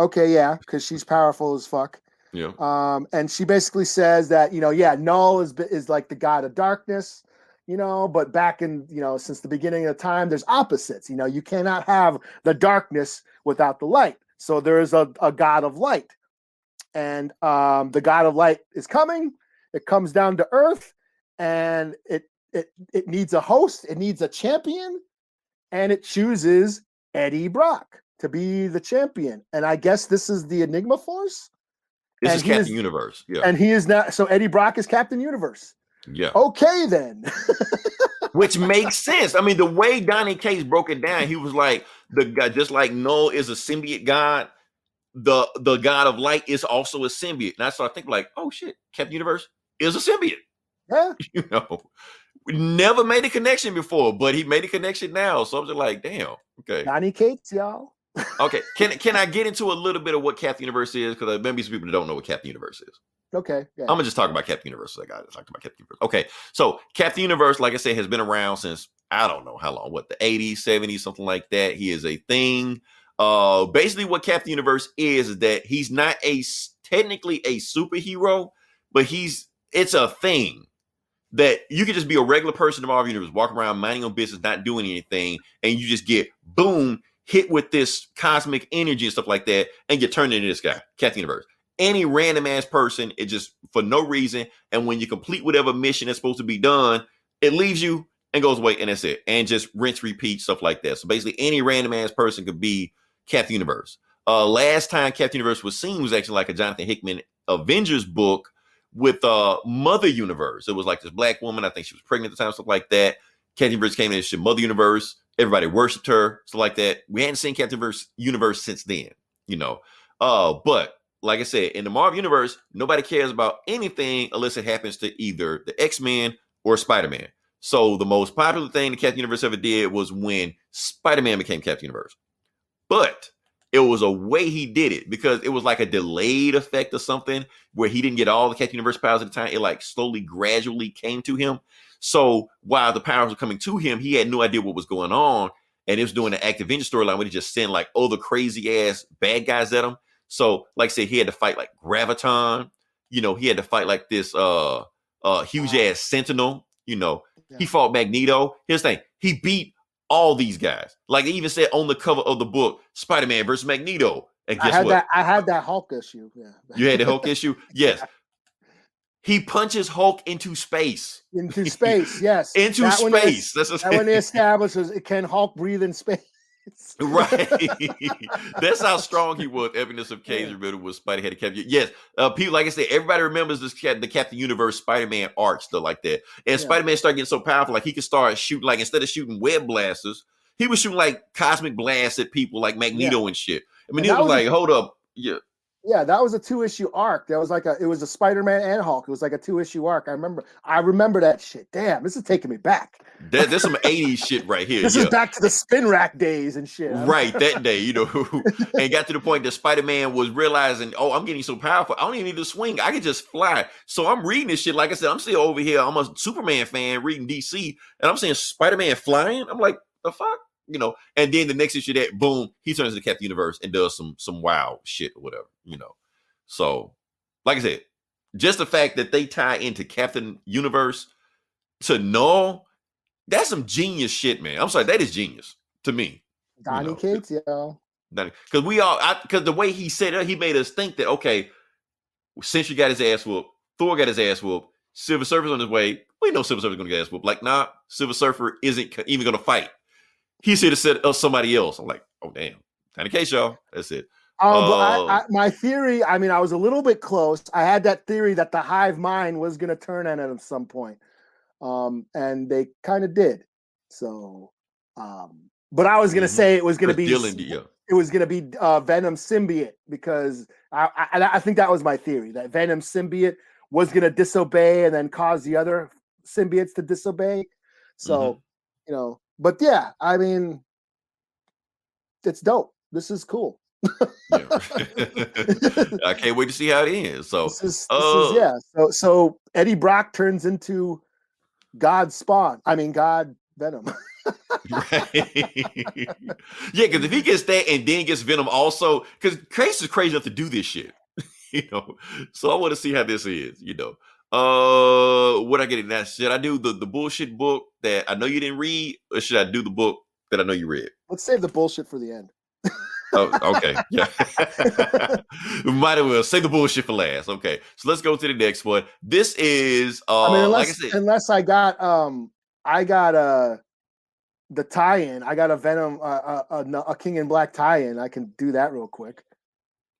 Okay, yeah, because she's powerful as fuck. Yeah. And she basically says that, Null is like the god of darkness, but back in, since the beginning of time, there's opposites. You cannot have the darkness without the light. So there is a god of light. And the god of light is coming. It comes down to Earth, and it needs a host. It needs a champion, and it chooses Eddie Brock to be the champion. And I guess this is the Enigma Force. This is Captain Universe. Yeah. And he is now, so Eddie Brock is Captain Universe. Yeah. Okay, then. Which makes sense. I mean, the way Donnie Cates broke it down, he was like, the guy, just like Null is a symbiote god, the god of light is also a symbiote. And I started thinking like, oh shit, Captain Universe is a symbiote. Yeah. We never made a connection before, but he made a connection now. So I'm just like, damn. Okay. Donnie Cates, y'all. Okay. Can I get into a little bit of what Captain Universe is? Because maybe some people don't know what Captain Universe is. Okay. Yeah. I'm gonna just talk about Captain Universe. I got to talk about Captain Universe. Okay. So Captain Universe, like I said, has been around since I don't know how long, the 80s, 70s, something like that. He is a thing. Basically what Captain Universe is that he's not technically a superhero, but it's a thing that you could just be a regular person in the Marvel Universe, walk around minding your business, not doing anything, and you just get boom, hit with this cosmic energy and stuff like that, and you turn into this guy, Captain Universe. Any random ass person, it just for no reason, and when you complete whatever mission that's supposed to be done, it leaves you and goes away, and that's it. And just rinse, repeat, stuff like that. So basically, any random ass person could be Captain Universe. Last time Captain Universe was seen was actually like a Jonathan Hickman Avengers book with Mother Universe. It was like this black woman, I think she was pregnant at the time, stuff like that. Captain Universe came in and shit, Mother Universe. Everybody worshipped her, stuff like that. We hadn't seen Captain Universe since then, but like I said, in the Marvel Universe, nobody cares about anything unless it happens to either the X-Men or Spider-Man. So the most popular thing the Captain Universe ever did was when Spider-Man became Captain Universe. But it was a way he did it because it was like a delayed effect or something where he didn't get all the Captain Universe powers at the time. It like slowly, gradually came to him. So while the powers were coming to him, he had no idea what was going on. And it was doing the Active Avenger storyline where he just sent like other crazy ass bad guys at him. So like I said, he had to fight like Graviton. He had to fight like this huge ass Sentinel. He fought Magneto. Here's the thing. He beat all these guys. Like they even said on the cover of the book, Spider-Man versus Magneto. And guess what? I had that Hulk issue. Yeah. You had the Hulk issue? Yes. He punches Hulk into space. Into space, yes. Into that space. That's when they established was, can Hulk breathe in space? Right. That's how strong he was. Evidence of K's riddle was Spidey had to capture. Yes. People, like I said, everybody remembers this the Captain Universe Spider-Man arc, stuff like that. And Spider-Man started getting so powerful, like he could start shooting, like instead of shooting web blasters, he was shooting like cosmic blasts at people like Magneto and shit. I mean, it was like, hold up. Yeah. Yeah, that was a 2-issue arc. That was like it was a Spider-Man and Hulk. It was like a 2-issue arc. I remember that shit. Damn, this is taking me back. There's some 80s shit right here. This is back to the spin rack days and shit. Right, that day, and got to the point that Spider-Man was realizing, oh, I'm getting so powerful. I don't even need to swing. I can just fly. So I'm reading this shit. Like I said, I'm still over here. I'm a Superman fan reading DC, and I'm saying Spider-Man flying. I'm like, the fuck? And then the next issue that boom, he turns into Captain Universe and does some wild shit or whatever, So, like I said, just the fact that they tie into Captain Universe to Null, that's some genius shit, man. I'm sorry, that is genius to me. Donnie Cates, yo. Because because the way he said it, he made us think that, okay, Sentry got his ass whooped, Thor got his ass whooped, Silver Surfer's on his way. We know Silver Surfer's gonna get his ass whooped. Like, nah, Silver Surfer isn't even gonna fight. He's here to set up somebody else. I'm like, oh damn. Donnie Cates, y'all. That's it. But my theory, I mean, I was a little bit close. I had that theory that the hive mind was going to turn on it at some point. And they kind of did. So, but I was going to say it was going to be, it was going to be Venom symbiote, because I think that was my theory, that Venom symbiote was going to disobey and then cause the other symbiotes to disobey. So, but yeah, I mean, it's dope. This is cool. I can't wait to see how it ends. So So Eddie Brock turns into God Venom. Right. Yeah, because if he gets that and then gets Venom also, because Case is crazy enough to do this shit. So I want to see how this is. What I get in that? Should I do the bullshit book that I know you didn't read, or should I do the book that I know you read? Let's save the bullshit for the end. Oh, okay. Yeah. Might as well save the bullshit for last. Okay. So let's go to the next one. This is unless I got the tie-in. I got a Venom a King in Black tie-in. I can do that real quick.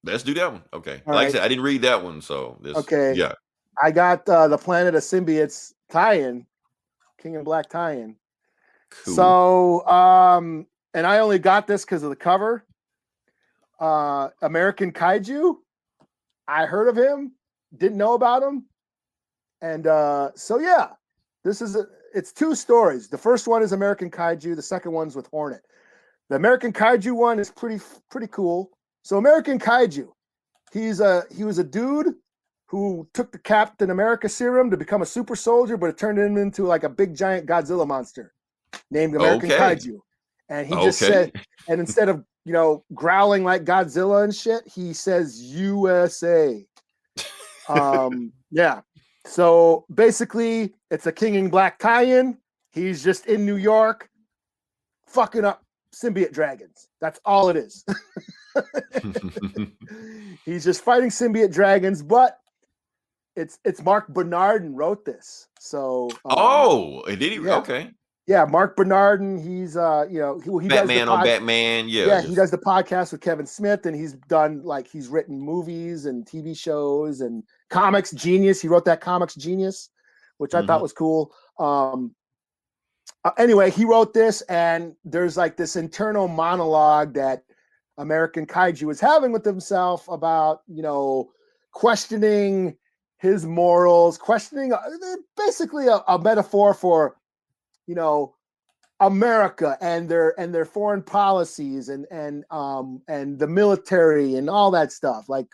Let's do that one. Okay. I said, I didn't read that one, so okay. Yeah. I got the Planet of Symbiotes tie-in, King in Black tie-in. Cool. So and I only got this because of the cover. American Kaiju. I heard of him, didn't know about him. And so yeah, it's two stories. The first one is American Kaiju, the second one's with Hornet. The American Kaiju one is pretty cool. So American Kaiju, he was a dude who took the Captain America serum to become a super soldier, but it turned him into like a big giant Godzilla monster named American Kaiju. And he just said, and instead of growling like Godzilla and shit, he says USA. Yeah. So basically, it's a King in Black tie-in. He's just in New York, fucking up symbiote dragons. That's all it is. He's just fighting symbiote dragons, but it's Mark Bernardin wrote this. So did he? Yeah. Okay. Yeah, Mark Bernardin. He's he Batman on Batman. Yeah, he does the podcast with Kevin Smith, and he's written movies and TV shows and Comics Genius. He wrote that Comics Genius, which I thought was cool. Anyway, he wrote this, and there's like this internal monologue that American Kaiju is having with himself about questioning his morals, questioning basically a metaphor for America and their foreign policies and the military and all that stuff. Like,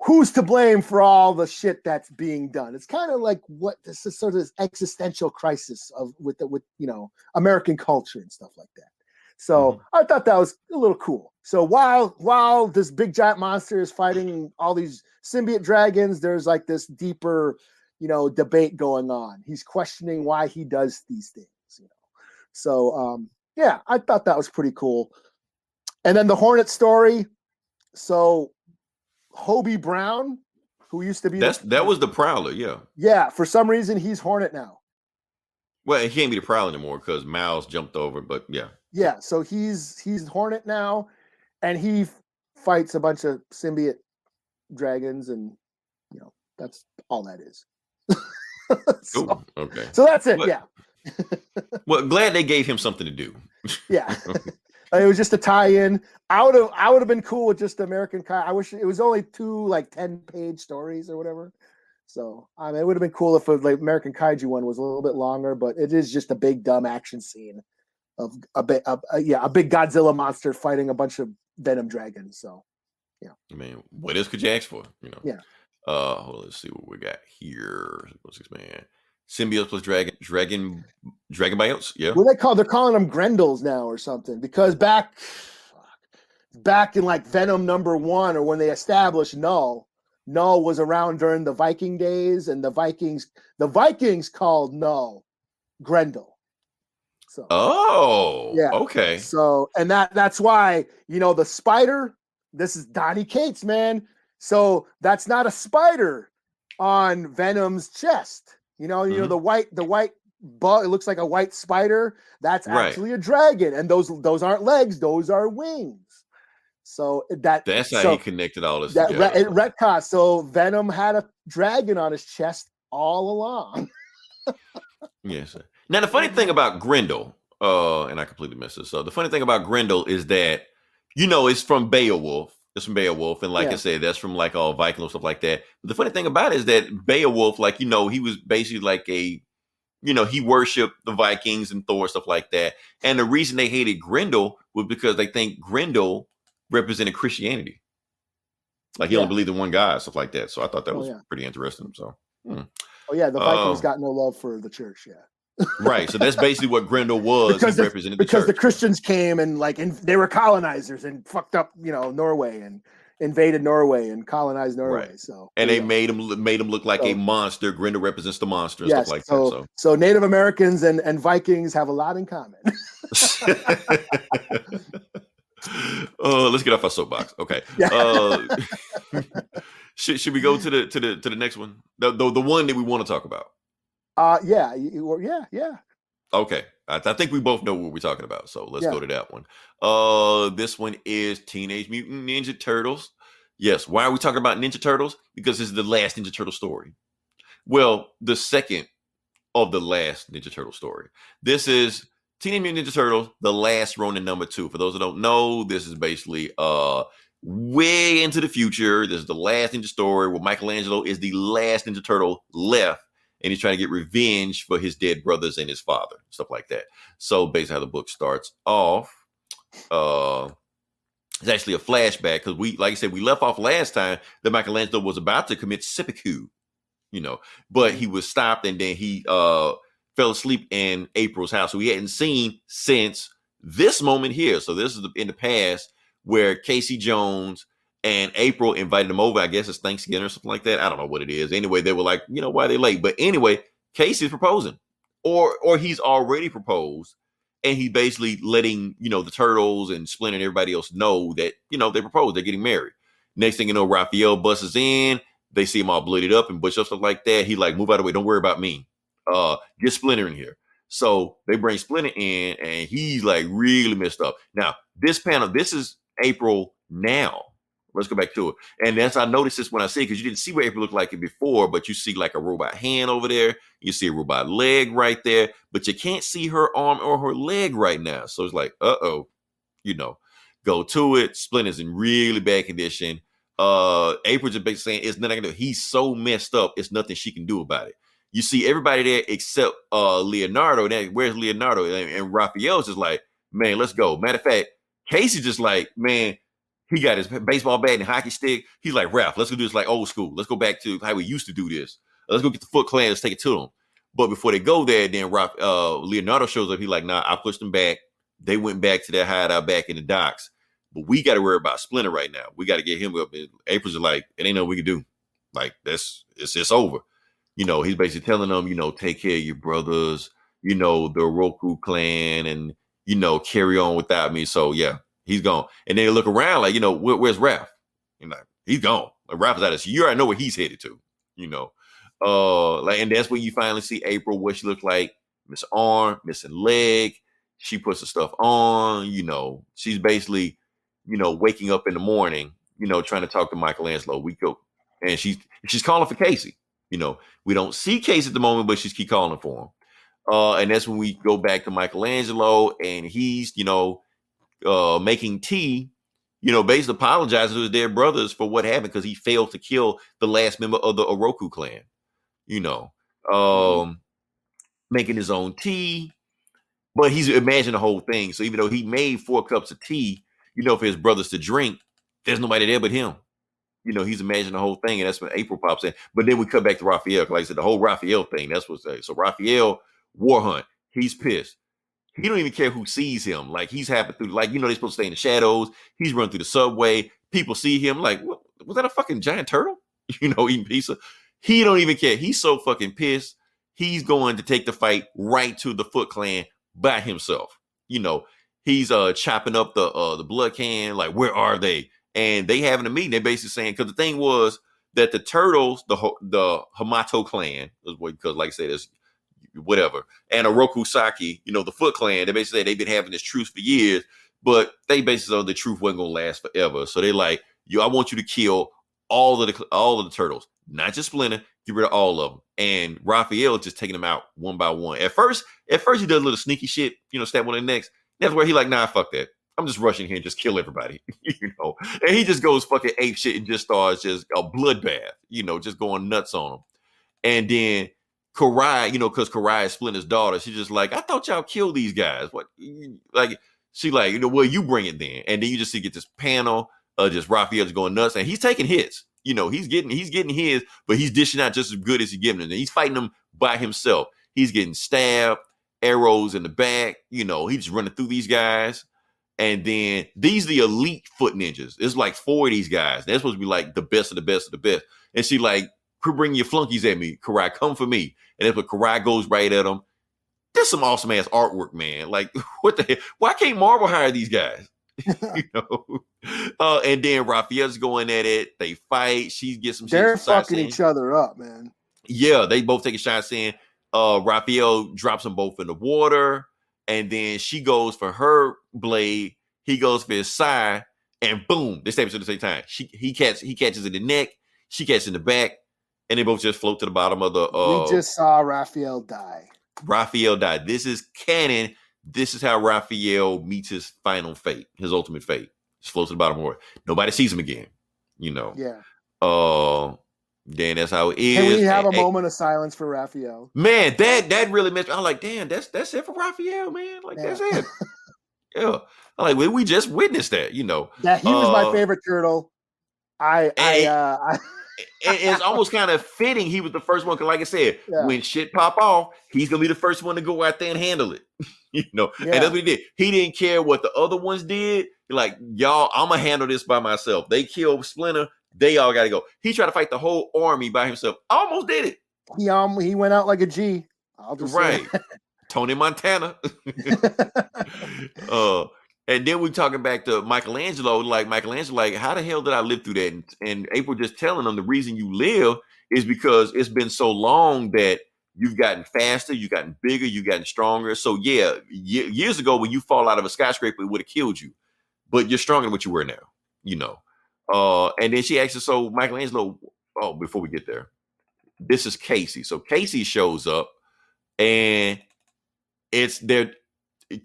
who's to blame for all the shit that's being done? It's kind of like what this is, sort of this existential crisis with American culture and stuff like that. So I thought that was a little cool. So while this big giant monster is fighting all these symbiote dragons, there's like this deeper debate going on. He's questioning why he does these things, So yeah, I thought that was pretty cool. And then the Hornet story. So Hobie Brown who used to be that was the Prowler, yeah. Yeah, for some reason he's Hornet now. Well, he can't be the Prowler anymore because Miles jumped over, but yeah. Yeah, so he's Hornet now, and he fights a bunch of symbiote dragons, and that's all that is. So, okay. So that's it. Yeah. Well, glad they gave him something to do. Yeah. It was just a tie-in. I would have been cool with just American Kai. I wish it was only 2 10-page stories or whatever. So it would have been cool if American Kaiju one was a little bit longer, but it is just a big dumb action scene of a big Godzilla monster fighting a bunch of Venom dragons. So yeah. I mean, what else could you ask for? Yeah. Hold on, let's see what we got here. What's this, man? Symbiotes plus dragon biotes. Yeah. What they're calling them Grendels now or something, because back in Venom #1, or when they established Null was around during the Viking days, and the Vikings called Null Grendel. So yeah. Okay. So and that's why the spider. This is Donny Cates, man. So that's not a spider on Venom's chest. The white bug. It looks like a white spider. That's actually a dragon, and those aren't legs; those are wings. So that's how he connected all this together. Retcon. So Venom had a dragon on his chest all along. Yes. Now the funny thing about Grendel, and I completely missed this. So the funny thing about Grendel is that it's from Beowulf. It's from Beowulf, and I said, that's from all Viking and stuff like that. But the funny thing about it is that Beowulf, he was basically he worshipped the Vikings and Thor, stuff like that. And the reason they hated Grendel was because they think Grendel represented Christianity. He only believed in one God, stuff like that. So I thought that was pretty interesting. So, Oh yeah, the Vikings got no love for the church. Yeah. Right. So that's basically what Grendel was. Because represented the Christians came and they were colonizers and fucked up, Norway, and invaded Norway and colonized Norway. Right. So they made him look like a monster. Grendel represents the monster and stuff like that. So Native Americans and Vikings have a lot in common. Let's get off our soapbox. Okay. Yeah. Should we go to the next one? The one that we want to talk about. Yeah. Okay. I think we both know what we're talking about. So let's go to that one. This one is Teenage Mutant Ninja Turtles. Yes. Why are we talking about Ninja Turtles? Because this is the last Ninja Turtle story. Well, the second of the last Ninja Turtle story. This is Teenage Mutant Ninja Turtles, the last Ronin #2. For those who don't know, this is basically way into the future. This is the last Ninja story where Michelangelo is the last Ninja Turtle left. And he's trying to get revenge for his dead brothers and his father, stuff like that. So basically how the book starts off, it's actually a flashback because like I said, we left off last time that Michelangelo was about to commit seppuku, but he was stopped, and then he fell asleep in April's house. So he hadn't seen since this moment here. So this is in the past where Casey Jones and April invited him over. I guess it's Thanksgiving or something like that. I don't know what it is. Anyway, they were like, why are they late? But anyway, Casey's proposing, or he's already proposed, and he's basically letting the Turtles and Splinter and everybody else know that they proposed. They're getting married. Next thing you know, Raphael busts in. They see him all blooded up and butched up, stuff like that. He move out of the way. Don't worry about me. Get Splinter in here. So they bring Splinter in, and he's really messed up. Now this panel, this is April now. Let's go back to it. And I noticed this when I see it, because you didn't see what April looked like it before, but you see a robot hand over there. You see a robot leg right there, but you can't see her arm or her leg right now. So it's go to it. Splinter's in really bad condition. April just basically saying it's nothing I can do. He's so messed up, it's nothing she can do about it. You see everybody there except Leonardo. Now, where's Leonardo? And Raphael's just like, man, let's go. Matter of fact, Casey's just like, man, he got his baseball bat and hockey stick. He's like, Raph, let's go do this old school. Let's go back to how we used to do this. Let's go get the Foot Clan. Let's take it to them. But before they go there, then Leonardo shows up. He's like, nah, I pushed them back. They went back to their hideout back in the docks. But we got to worry about Splinter right now. We got to get him up. And April's like, it ain't nothing we can do. It's over. He's basically telling them, take care of your brothers, the Roku clan, and, carry on without me. So, yeah. He's gone. And then they look around where's Raph? He's gone. Like Raphael's out of you already know where he's headed to, you know. Like, and that's when you finally see April, what she looked like, miss arm, missing leg. She puts the stuff on, you know, she's basically, you know, waking up in the morning, you know, trying to talk to Michelangelo. We go, and she's calling for Casey. You know, we don't see Casey at the moment, but she's keep calling for him. And that's when we go back to Michelangelo, and he's, you know, making tea, you know, basically apologizing to his dead brothers for what happened because he failed to kill the last member of the Oroku clan, you know, making his own tea. But he's imagining the whole thing. So even though he made 4 cups of tea, you know, for his brothers to drink, there's nobody there but him. You know, he's imagining the whole thing, and that's when April pops in. But then we cut back to Raphael. Like I said, the whole Raphael thing, that's what's there. So Raphael, War Hunt, he's pissed. He don't even care who sees him. Like, he's happy through, like, you know, they're supposed to stay in the shadows. He's running through the subway. People see him like, what, was that a fucking giant turtle? You know, eating pizza. He don't even care. He's so fucking pissed. He's going to take the fight right to the Foot Clan by himself. You know, he's chopping up the blood can. Like, where are they? And they having a meeting. They're basically saying, because the thing was that the turtles, the Hamato clan, because like I said, it's whatever, and Orokusaki, you know, the Foot Clan, they basically say they've been having this truce for years, but they basically know the truth wasn't gonna last forever. So they're like, I want you to kill all of the turtles, not just Splinter, get rid of all of them. And Raphael just taking them out one by one. At first he does a little sneaky shit, you know, stab one of the necks. That's where he like, nah, fuck that. I'm just rushing here and just kill everybody, you know. And he just goes fucking ape shit and just starts just a bloodbath, you know, just going nuts on them. And then Karai, you know, because Karai is Splinter's daughter, she's just like, I thought y'all killed these guys. What? Like, she like, you know, well, you bring it then. And then you just see get this panel of just Raphael just going nuts, and he's taking hits. You know, he's getting his, but he's dishing out just as good as he's giving them. And he's fighting them by himself. He's getting stabbed, arrows in the back. You know, he's just running through these guys. And then these are the elite foot ninjas. It's like 4 of these guys. They're supposed to be like the best of the best of the best. And she like, quit bringing your flunkies at me, Karai. Come for me. And that's what Karai goes right at them. There's some awesome ass artwork, man. Like, what the hell? Why can't Marvel hire these guys? You know. And then Raphael's going at it. They fight. She gets some. They're fucking each other up, man. Yeah, they both take a shot. Saying, Raphael drops them both in the water. And then she goes for her blade. He goes for his side, and boom, they stab each other at the same time. He catches in the neck. She catches in the back, and they both just float to the bottom of the. We just saw Raphael die. Raphael died. This is canon. This is how Raphael meets his final fate, his ultimate fate. Just floats to the bottom of the water. Nobody sees him again. You know. Yeah. Then that's how it is. Can we have a moment of silence for Raphael? Man, that really messed me. I'm like, damn, that's it for Raphael, man. Like, that's it. Yeah. I'm like, we just witnessed that, you know. Yeah, he was my favorite turtle. It's almost kind of fitting he was the first one, because like I said, when shit pop off, he's gonna be the first one to go out there and handle it. You know, and that's what he did. He didn't care what the other ones did. Like, y'all, I'm gonna handle this by myself. They killed Splinter. They all got to go. He tried to fight the whole army by himself. Almost did it. He went out like a G. Right. Tony Montana. And then we talking back to Michelangelo. Like, how the hell did I live through that? And April just telling him the reason you live is because it's been so long that you've gotten faster, you've gotten bigger, you've gotten stronger. So yeah, years ago when you fall out of a skyscraper, it would have killed you. But you're stronger than what you were now, you know. And then she asks, so Michelangelo, before we get there, this is Casey. So Casey shows up, and it's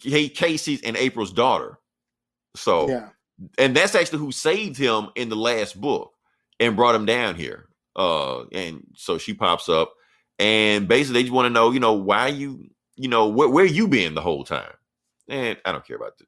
Casey's and April's daughter. So, yeah. And that's actually who saved him in the last book and brought him down here. And so she pops up, and basically they just want to know, you know, why where you been the whole time? And I don't care about the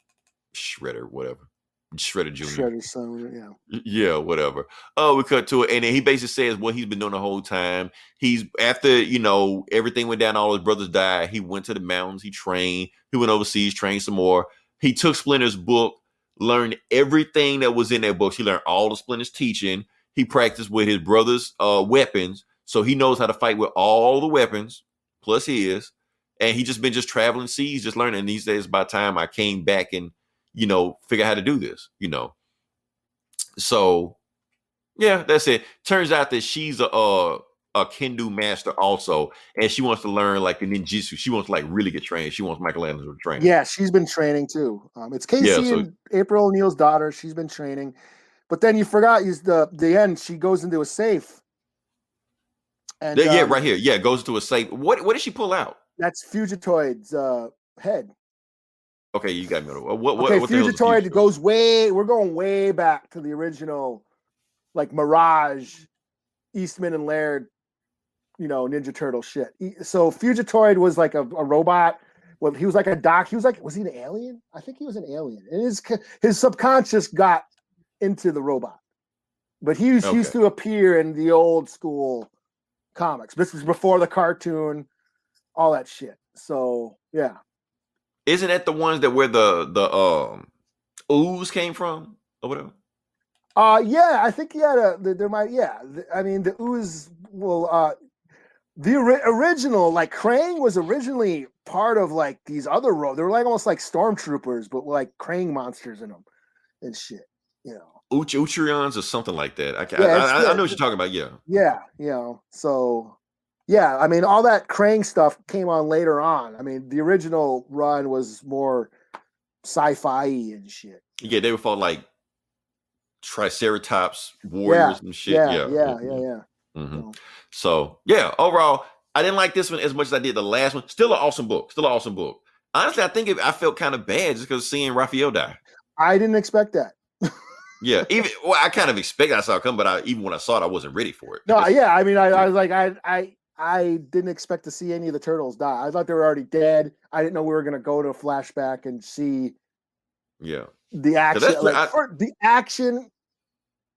Shredder, whatever. Shredder Jr. Shredder's son, yeah. Yeah, whatever. We cut to it, and then he basically says what he's been doing the whole time. He's after, you know, everything went down, all his brothers died. He went to the mountains, he trained, he went overseas, trained some more. He took Splinter's book, learned everything that was in that book. He learned all the Splinter's teaching. He practiced with his brother's weapons, so he knows how to fight with all the weapons, plus his. And he just been traveling seas, just learning. And he says, by the time I came back and, you know, figure out how to do this, you know. So Yeah, that's it. Turns out that she's a Kendo master also, and she wants to learn like the ninjutsu. She wants to like really get trained. She wants Michelangelo to train her. Yeah, she's been training too. It's Casey Yeah, so and April O'Neil's daughter. She's been training, but then you forgot the end. She goes into a safe. And yeah, right here. Yeah, goes to a safe. What did she pull out? That's Fugitoid's head. Okay, you got me. What Fugitoid goes we're going way back to the original, like Mirage, Eastman and Laird, Ninja Turtle shit. So Fugitoid was like a robot. Well, he was like a doc. Was he an alien? I think he was an alien. And his subconscious got into the robot. But he used to appear in the old school comics. This was before the cartoon, all that shit. So yeah. Isn't that the ones that where the ooze came from or whatever? Yeah, I think he had there might, yeah. I mean, the ooze will the original, like Krang was originally part of like these other they were like almost like stormtroopers, but like Krang monsters in them and shit, Uchurions or something like that. I know what you're talking about. Yeah. So yeah, I mean, all that Krang stuff came on later on. I mean, the original run was more sci-fi and shit. Yeah, they were fought like Triceratops warriors and shit. Yeah. Mm-hmm. So yeah, overall, I didn't like this one as much as I did the last one. Still an awesome book. Honestly, I think I felt kind of bad just because seeing Raphael die. I didn't expect that. Yeah, I kind of expected I saw it come, but even when I saw it, I wasn't ready for it. No, yeah, I mean, I was like, I didn't expect to see any of the turtles die. I thought they were already dead. I didn't know we were going to go to a flashback and see the action. The action,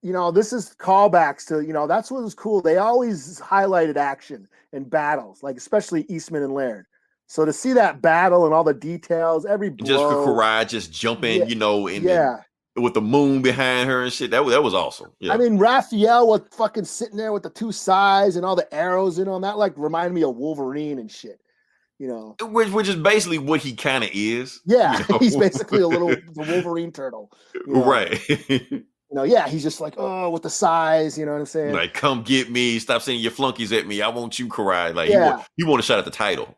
this is callbacks to, that's what was cool. They always highlighted action and battles, like especially Eastman and Laird. So to see that battle and all the details, every blow. Just for Karai just jumping, and with the moon behind her and shit. That was awesome. Yeah. I mean, Raphael was fucking sitting there with the two sides and all the arrows in on that, like reminded me of Wolverine and shit. Which is basically what he kind of is. Yeah, he's basically the Wolverine turtle. Right. He's just like, with the size, you know what I'm saying? Like, come get me. Stop sending your flunkies at me. I want you, Karai. Like, you want a shot at the title.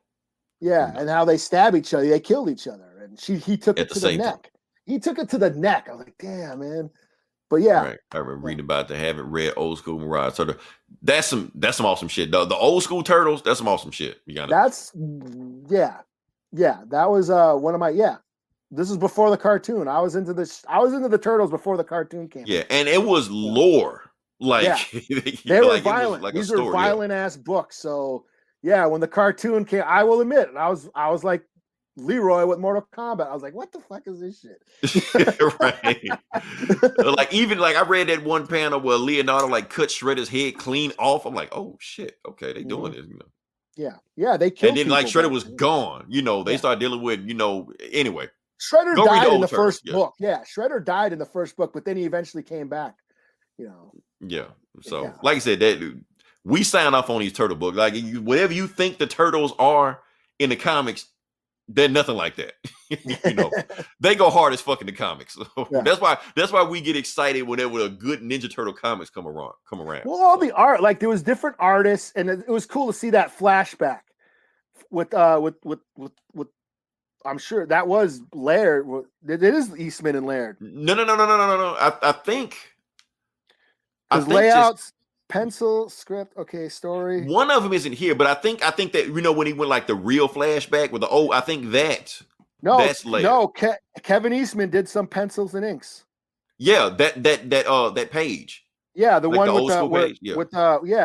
Yeah, and how they stab each other. They killed each other. And he took it to the neck. Time. He took it to the neck. I was like, damn, man. But yeah. Right. I remember reading about the haven't read old school Mirage Turtle. That's some awesome shit. The old school turtles, that's some awesome shit. That was one of my This is before the cartoon. I was into the turtles before the cartoon came. Yeah, and it was lore. Like they were violent. Like these are violent ass books. So yeah, when the cartoon came, I will admit, I was like Leroy with Mortal Kombat. I was like, what the fuck is this shit? Right. Like I read that one panel where Leonardo like cut Shredder's head clean off. I'm like, oh shit, okay, they doing this, Yeah, they killed. And then like Shredder was gone. They started dealing with, anyway. Shredder died in the first book. Yeah, Shredder died in the first book, but then he eventually came back. Yeah. So like I said, that we sign off on these turtle books. Like whatever you think the turtles are in the comics, they're nothing like that. They go hard as fuck in the comics. So that's why we get excited whenever a good Ninja Turtle comics come around. Well, all the art, like there was different artists, and it was cool to see that flashback with I'm sure that was Laird. It is Eastman and Laird. No. I think layouts. Pencil, script, story. One of them isn't here, but I think that when he went like the real flashback with I think that's later. No, Kevin Eastman did some pencils and inks. Yeah, that page. Yeah, the like one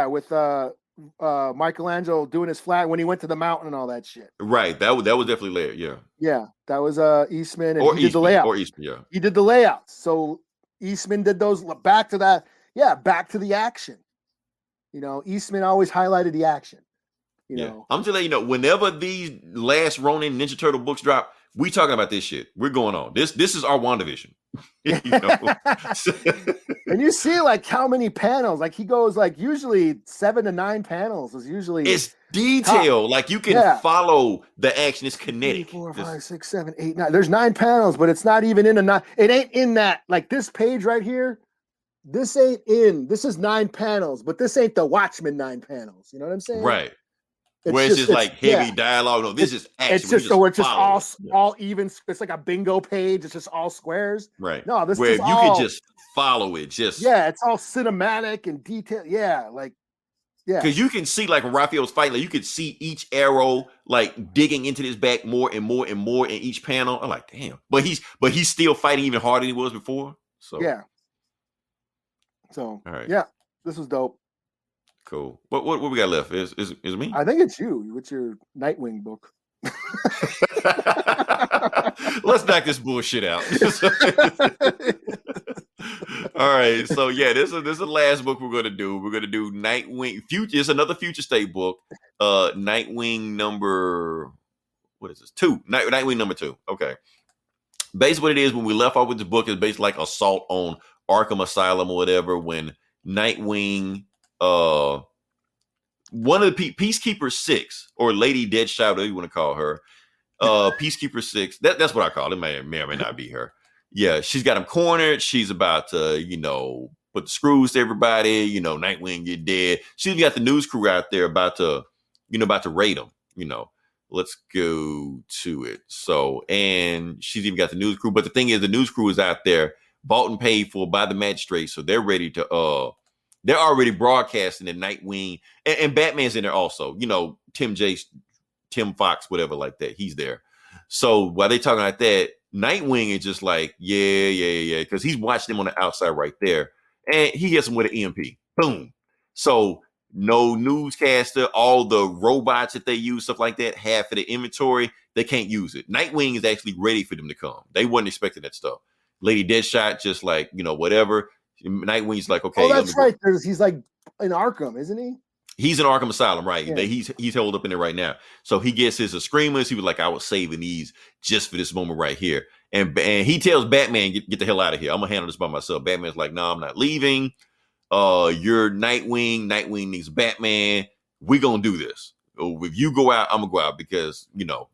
with Michelangelo doing his flag when he went to the mountain and all that shit. Right, that was definitely later. Yeah. Yeah, that was Eastman, and he did the layout. Or Eastman, yeah. He did the layouts. So Eastman did those back to that. Yeah, back to the action. Eastman always highlighted the action. I'm just letting you know, whenever these last Ronin Ninja Turtle books drop, we talking about this shit. We're going on. This is our WandaVision. And you see like how many panels, like he goes like usually 7 to 9 panels is usually. It's detail. Like you can follow the action. It's kinetic. 3, 4, 5, 6, 7, 8, 9. There's 9 panels, but it's not even in a 9. It ain't in that, like this page right here. this is 9 panels, but this ain't the Watchmen 9 panels. You know what I'm saying? Right. Where it's just like heavy dialogue. No, this is action. It's just so it's just all even. It's like a bingo page. It's just all squares. Right. No, this where is you all, can just follow it. Just it's all cinematic and detailed. Yeah, like because you can see like when Raphael's fighting, like you could see each arrow like digging into his back more and more and more in each panel. I'm like, damn. But he's still fighting even harder than he was before. So yeah. So all right. Yeah, this was dope. Cool. What we got left? Is it me? I think it's you with your Nightwing book. Let's knock this bullshit out. All right. So yeah, this is the last book we're gonna do. We're gonna do Nightwing. It's another Future State book. Nightwing number, what is this? 2. Nightwing number 2. Okay. Basically, what it is when we left off with the book is basically like assault on Arkham Asylum or whatever. When Nightwing, one of the Peacekeeper 6 or Lady Deadshot, whatever you want to call her, Peacekeeper 6. That's what I call it. May or may not be her. Yeah, she's got him cornered. She's about to, put the screws to everybody. Nightwing get dead. She's got the news crew out there about to raid him. Let's go to it. So, and she's even got the news crew. But the thing is, the news crew is out there, bought and paid for by the magistrate. So they're ready to, they're already broadcasting the Nightwing. And Batman's in there also. Tim Fox, whatever like that. He's there. So while they talking like that, Nightwing is just like, yeah. Because he's watching them on the outside right there. And he hits him with an EMP. Boom. So no newscaster, all the robots that they use, stuff like that, half of the inventory, they can't use it. Nightwing is actually ready for them to come. They wasn't expecting that stuff. Lady Deadshot, just like, whatever. Nightwing's like, okay. Oh, that's right. He's like in Arkham, isn't he? He's in Arkham Asylum, right? Yeah. He's held up in there right now. So he gets his screamers. He was like, I was saving these just for this moment right here. And he tells Batman, get the hell out of here. I'm going to handle this by myself. Batman's like, no, I'm not leaving. You're Nightwing. Nightwing needs Batman. We're going to do this. If you go out, I'm going to go out because,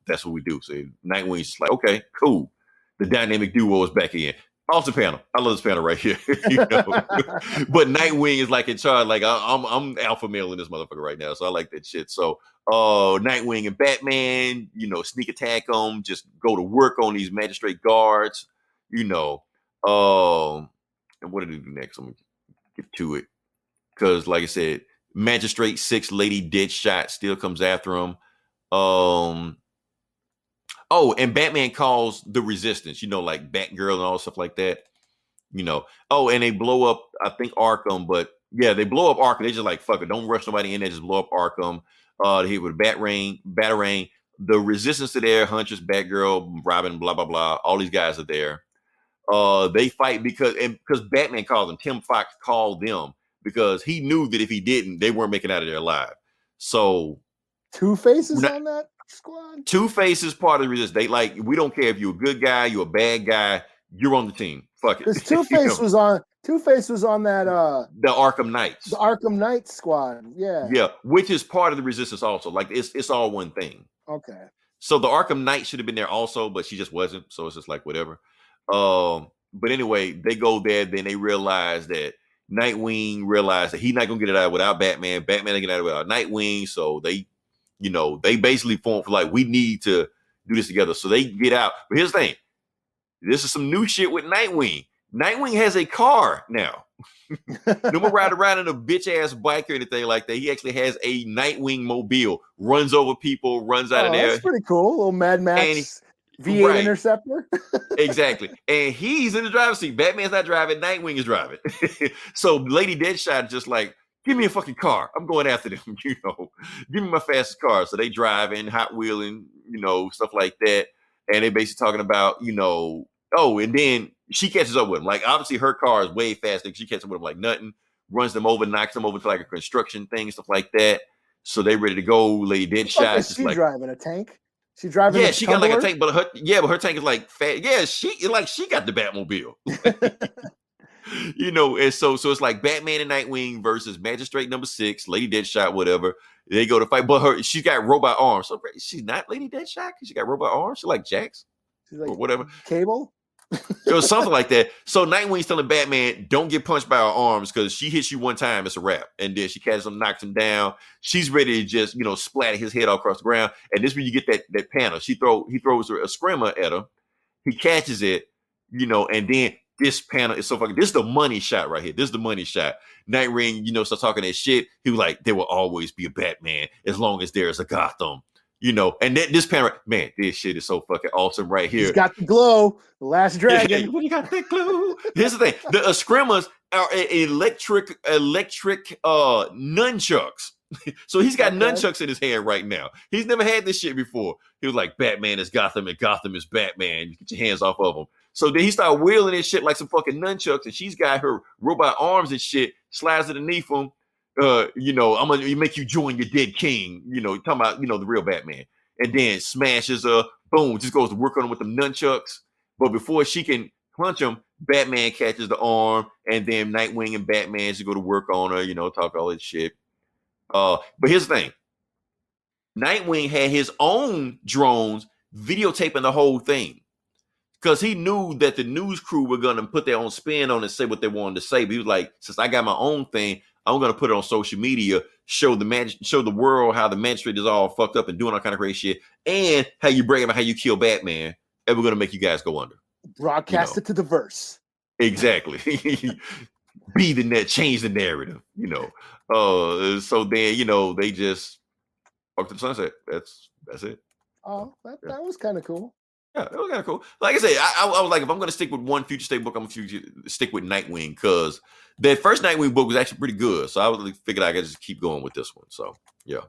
that's what we do. So Nightwing's just like, okay, cool. The dynamic duo is back in. Awesome panel. I love this panel right here. But Nightwing is like in charge. Like I'm alpha male in this motherfucker right now. So I like that shit. So Nightwing and Batman, sneak attack them, just go to work on these magistrate guards, and what do they do next? I'm gonna get to it. Because like I said, Magistrate 6 Lady Deadshot still comes after him. Oh, and Batman calls the Resistance, like Batgirl and all stuff like that, Oh, and they blow up, I think, Arkham, but yeah, they blow up Arkham. They just like, fuck it, don't rush nobody in there, just blow up Arkham. They hit with Batarang. The Resistance are there, Huntress, Batgirl, Robin, blah, blah, blah. All these guys are there. They fight because Batman called them. Tim Fox called them because he knew that if he didn't, they weren't making it out of there alive. So Two-Face is on that squad? Two-Face is part of the Resistance. They like, we don't care if you're a good guy, you're a bad guy, you're on the team. Fuck it. Because Two-Face was on that the Arkham Knights. The Arkham Knights squad. Yeah. Yeah, which is part of the Resistance also. Like it's all one thing. Okay. So the Arkham Knight should have been there also, but she just wasn't. So it's just like whatever. But anyway, they go there, then they realize that Nightwing realized that he's not gonna get it out without Batman. Batman ain't get it out without Nightwing. So they basically form for like, we need to do this together. So they get out. But here's the thing. This is some new shit with Nightwing. Nightwing has a car now. No more riding around in a bitch ass bike or anything like that. He actually has a Nightwing mobile. Runs over people, runs out of there. That's pretty cool. A little Mad Max V8 Interceptor. Exactly. And he's in the driver's seat. Batman's not driving. Nightwing is driving. So Lady Deadshot is just like, give me a fucking car. I'm going after them. Give me my fastest car. So they driving, hot wheeling, stuff like that. And they basically talking about, and then she catches up with him. Like, obviously her car is way faster. She catches up with him like nothing, runs them over, knocks them over to like a construction thing, stuff like that. So they ready to go. Lady Deadshot is she like, driving a tank. She driving. Yeah, she got like a tank, but her tank is like fat. Yeah, she got the Batmobile. And so it's like Batman and Nightwing versus Magistrate number 6, Lady Deadshot, whatever. They go to fight, but she's got robot arms. So she's not Lady Deadshot because she got robot arms. She's like Jax, she's like or whatever. Cable. It was something like that. So Nightwing's telling Batman, don't get punched by her arms because she hits you one time, it's a wrap. And then she catches him, knocks him down. She's ready to just, splatter his head all across the ground. And this is when you get that panel. He throws a scrimmer at her. He catches it, and then this panel is so fucking. This is the money shot right here. This is the money shot. Nightwing, starts talking that shit. He was like, there will always be a Batman as long as there is a Gotham. And this panel, man, this shit is so fucking awesome right here. He's got the glow, the last dragon. Yeah, when you got that glow. Here's the thing: the Screamers are electric nunchucks. So he's got nunchucks in his hand right now. He's never had this shit before. He was like, Batman is Gotham and Gotham is Batman. You get your hands off of him. So then he started wheeling this shit like some fucking nunchucks, and she's got her robot arms and shit, slides underneath him. I'm gonna make you join your dead king, talking about, the real Batman. And then smashes boom, just goes to work on him with them nunchucks. But before she can punch him, Batman catches the arm, and then Nightwing and Batman just go to work on her, talk all that shit. But here's the thing. Nightwing had his own drones videotaping the whole thing. Because he knew that the news crew were gonna put their own spin on it and say what they wanted to say. But he was like, since I got my own thing, I'm gonna put it on social media, show the world how the magistrate is all fucked up and doing all kind of crazy shit, and how you brag about how you kill Batman, and we're gonna make you guys go under. Broadcast it to the verse. Exactly. Be the net, change the narrative. So then they just fuck to the sunset. That's it. Oh, that was kind of cool. Yeah, it was kind of cool. Like I said, I was like, if I'm going to stick with one Future State book, I'm going to stick with Nightwing because that first Nightwing book was actually pretty good. So I figured I could just keep going with this one. So, yeah.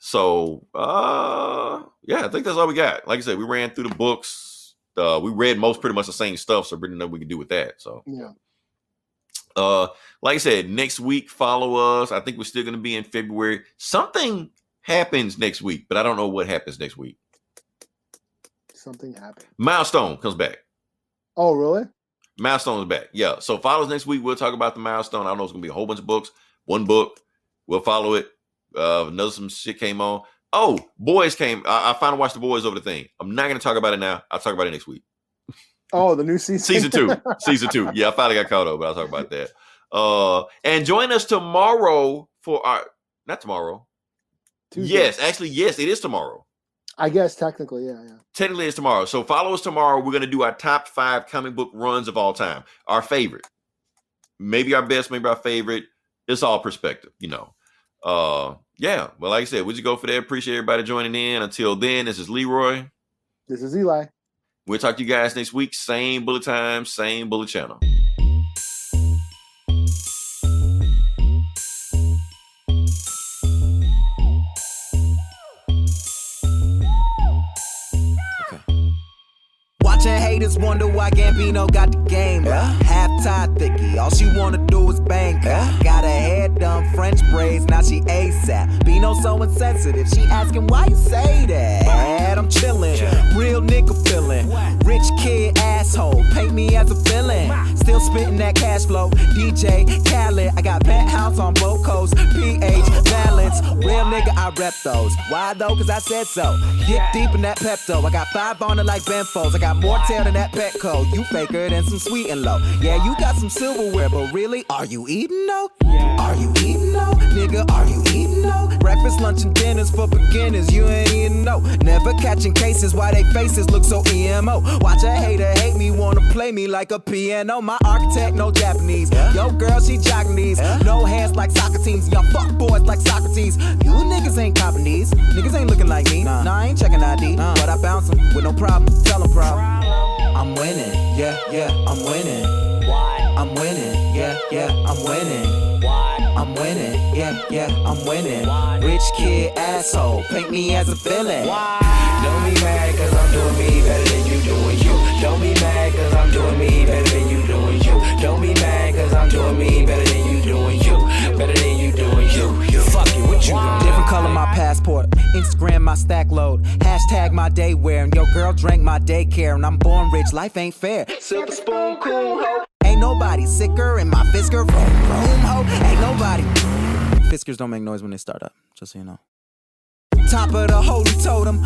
So, I think that's all we got. Like I said, we ran through the books. We read pretty much the same stuff. So, pretty nothing we can do with that. So, yeah. Like I said, next week, follow us. I think we're still going to be in February. Something happens next week, but I don't know what happens next week. Something happened. Milestone comes back. Oh, really? Milestone is back. Yeah. So follow us next week. We'll talk about the Milestone. I know it's going to be a whole bunch of books. One book. We'll follow it. Some shit came on. Oh, Boys came. I finally watched The Boys over the thing. I'm not going to talk about it now. I'll talk about it next week. Oh, the new season? Season 2. Season 2. Yeah, I finally got caught up, but I'll talk about that. And join us tomorrow for our... Not tomorrow. Tuesday. Yes, it is tomorrow. I guess technically, yeah. Technically, it's tomorrow. So follow us tomorrow. We're going to do our top 5 comic book runs of all time. Our favorite. Maybe our best, maybe our favorite. It's all perspective, Yeah. Well, like I said, we just go for that. Appreciate everybody joining in. Until then, this is Leroy. This is Eli. We'll talk to you guys next week. Same bullet time, same bullet channel. Watching haters wonder why Gambino got the game. Half-tie thicky, all she wanna do is bang. Got her hair done, French braids, now she ASAP. Bino so insensitive, she asking why you say that. I'm chillin', real nigga feelin'. Rich kid asshole, paint me as a villain. Still spittin' that cash flow, DJ Calle. I got penthouse on both coasts, PH balance. Real nigga, I rep those. Why though? Cause I said so. Get deep in that Pepto. I got 5 on it like Benfos. I got more tail than that Petco. You faker than some sweet and low. Yeah, you got some silverware, but really, are you eating though? Are you eating though? Nigga, are you eating though? Breakfast, lunch, and dinners for beginners. You ain't eating though. Never catching cases why they faces look so emo. Watch a hater hate me, wanna play me like a piano. My architect, no Japanese. Yo, girl, she jocking these. No hands like soccer teams. Y'all fuck boys like Socrates. You niggas ain't copping these. Niggas ain't looking like me. Nah, I ain't checking ID. But I bounce them with no problem. Tell them problem. I'm winning. Yeah, I'm winning. I'm winning. Yeah, I'm winning. I'm winning. Yeah, I'm winning. Rich kid asshole, paint me as a villain. Don't be mad cause I'm doing me better than you doing you. Don't be mad cause I'm doing me better than you doing you. Don't be mad cause I'm doing me better than you doing you. Better than you doing you. Fuck it, what you doing? Different color my passport, Instagram my stack load, hashtag my day wear, and your girl drank my daycare, and I'm born rich, life ain't fair. Silver spoon, cool ho. Ain't nobody sicker in my Fisker room ho. Ain't nobody. Fiskers don't make noise when they start up, just so you know. top of the holy totem.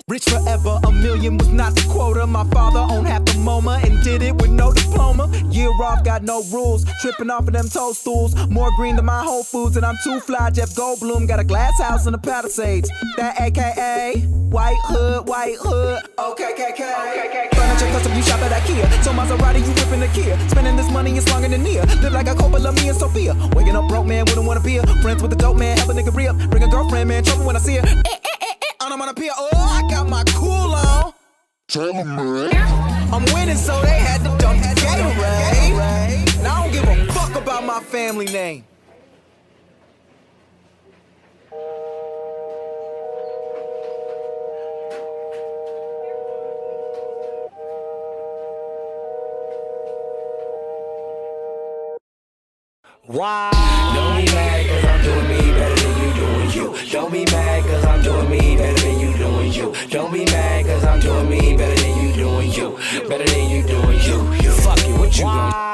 Rich forever, a million was not the quota. My father owned half the MoMA and did it with no diploma. Year off, got no rules, tripping off of them toadstools. More green than my Whole Foods, and I'm too fly. Jeff Goldblum got a glass house in the Palisades. That AKA White Hood. Okay, KK. Furniture custom, you shop at IKEA. So Maserati, you whipping the Kia. Spending this money is longer than Nia. Live like a Coppola, me and Sophia. Waking up broke, man, wouldn't want to be a friends with the dope man, help a nigga re-up. Bring a girlfriend, man, trouble when I see her. I'm on a pier, oh, I got my cool on. Tell 'em, man. I'm winning, so they had to dump the Gatorade. Now I don't give a fuck about my family name. Why? Don't be mad cause I'm doing me better than you doing you. Don't be mad cause I'm doing me better than you doing you. Don't be mad cause I'm doing me better than you doing you. Better than you doing you. Fuck it, what you gonna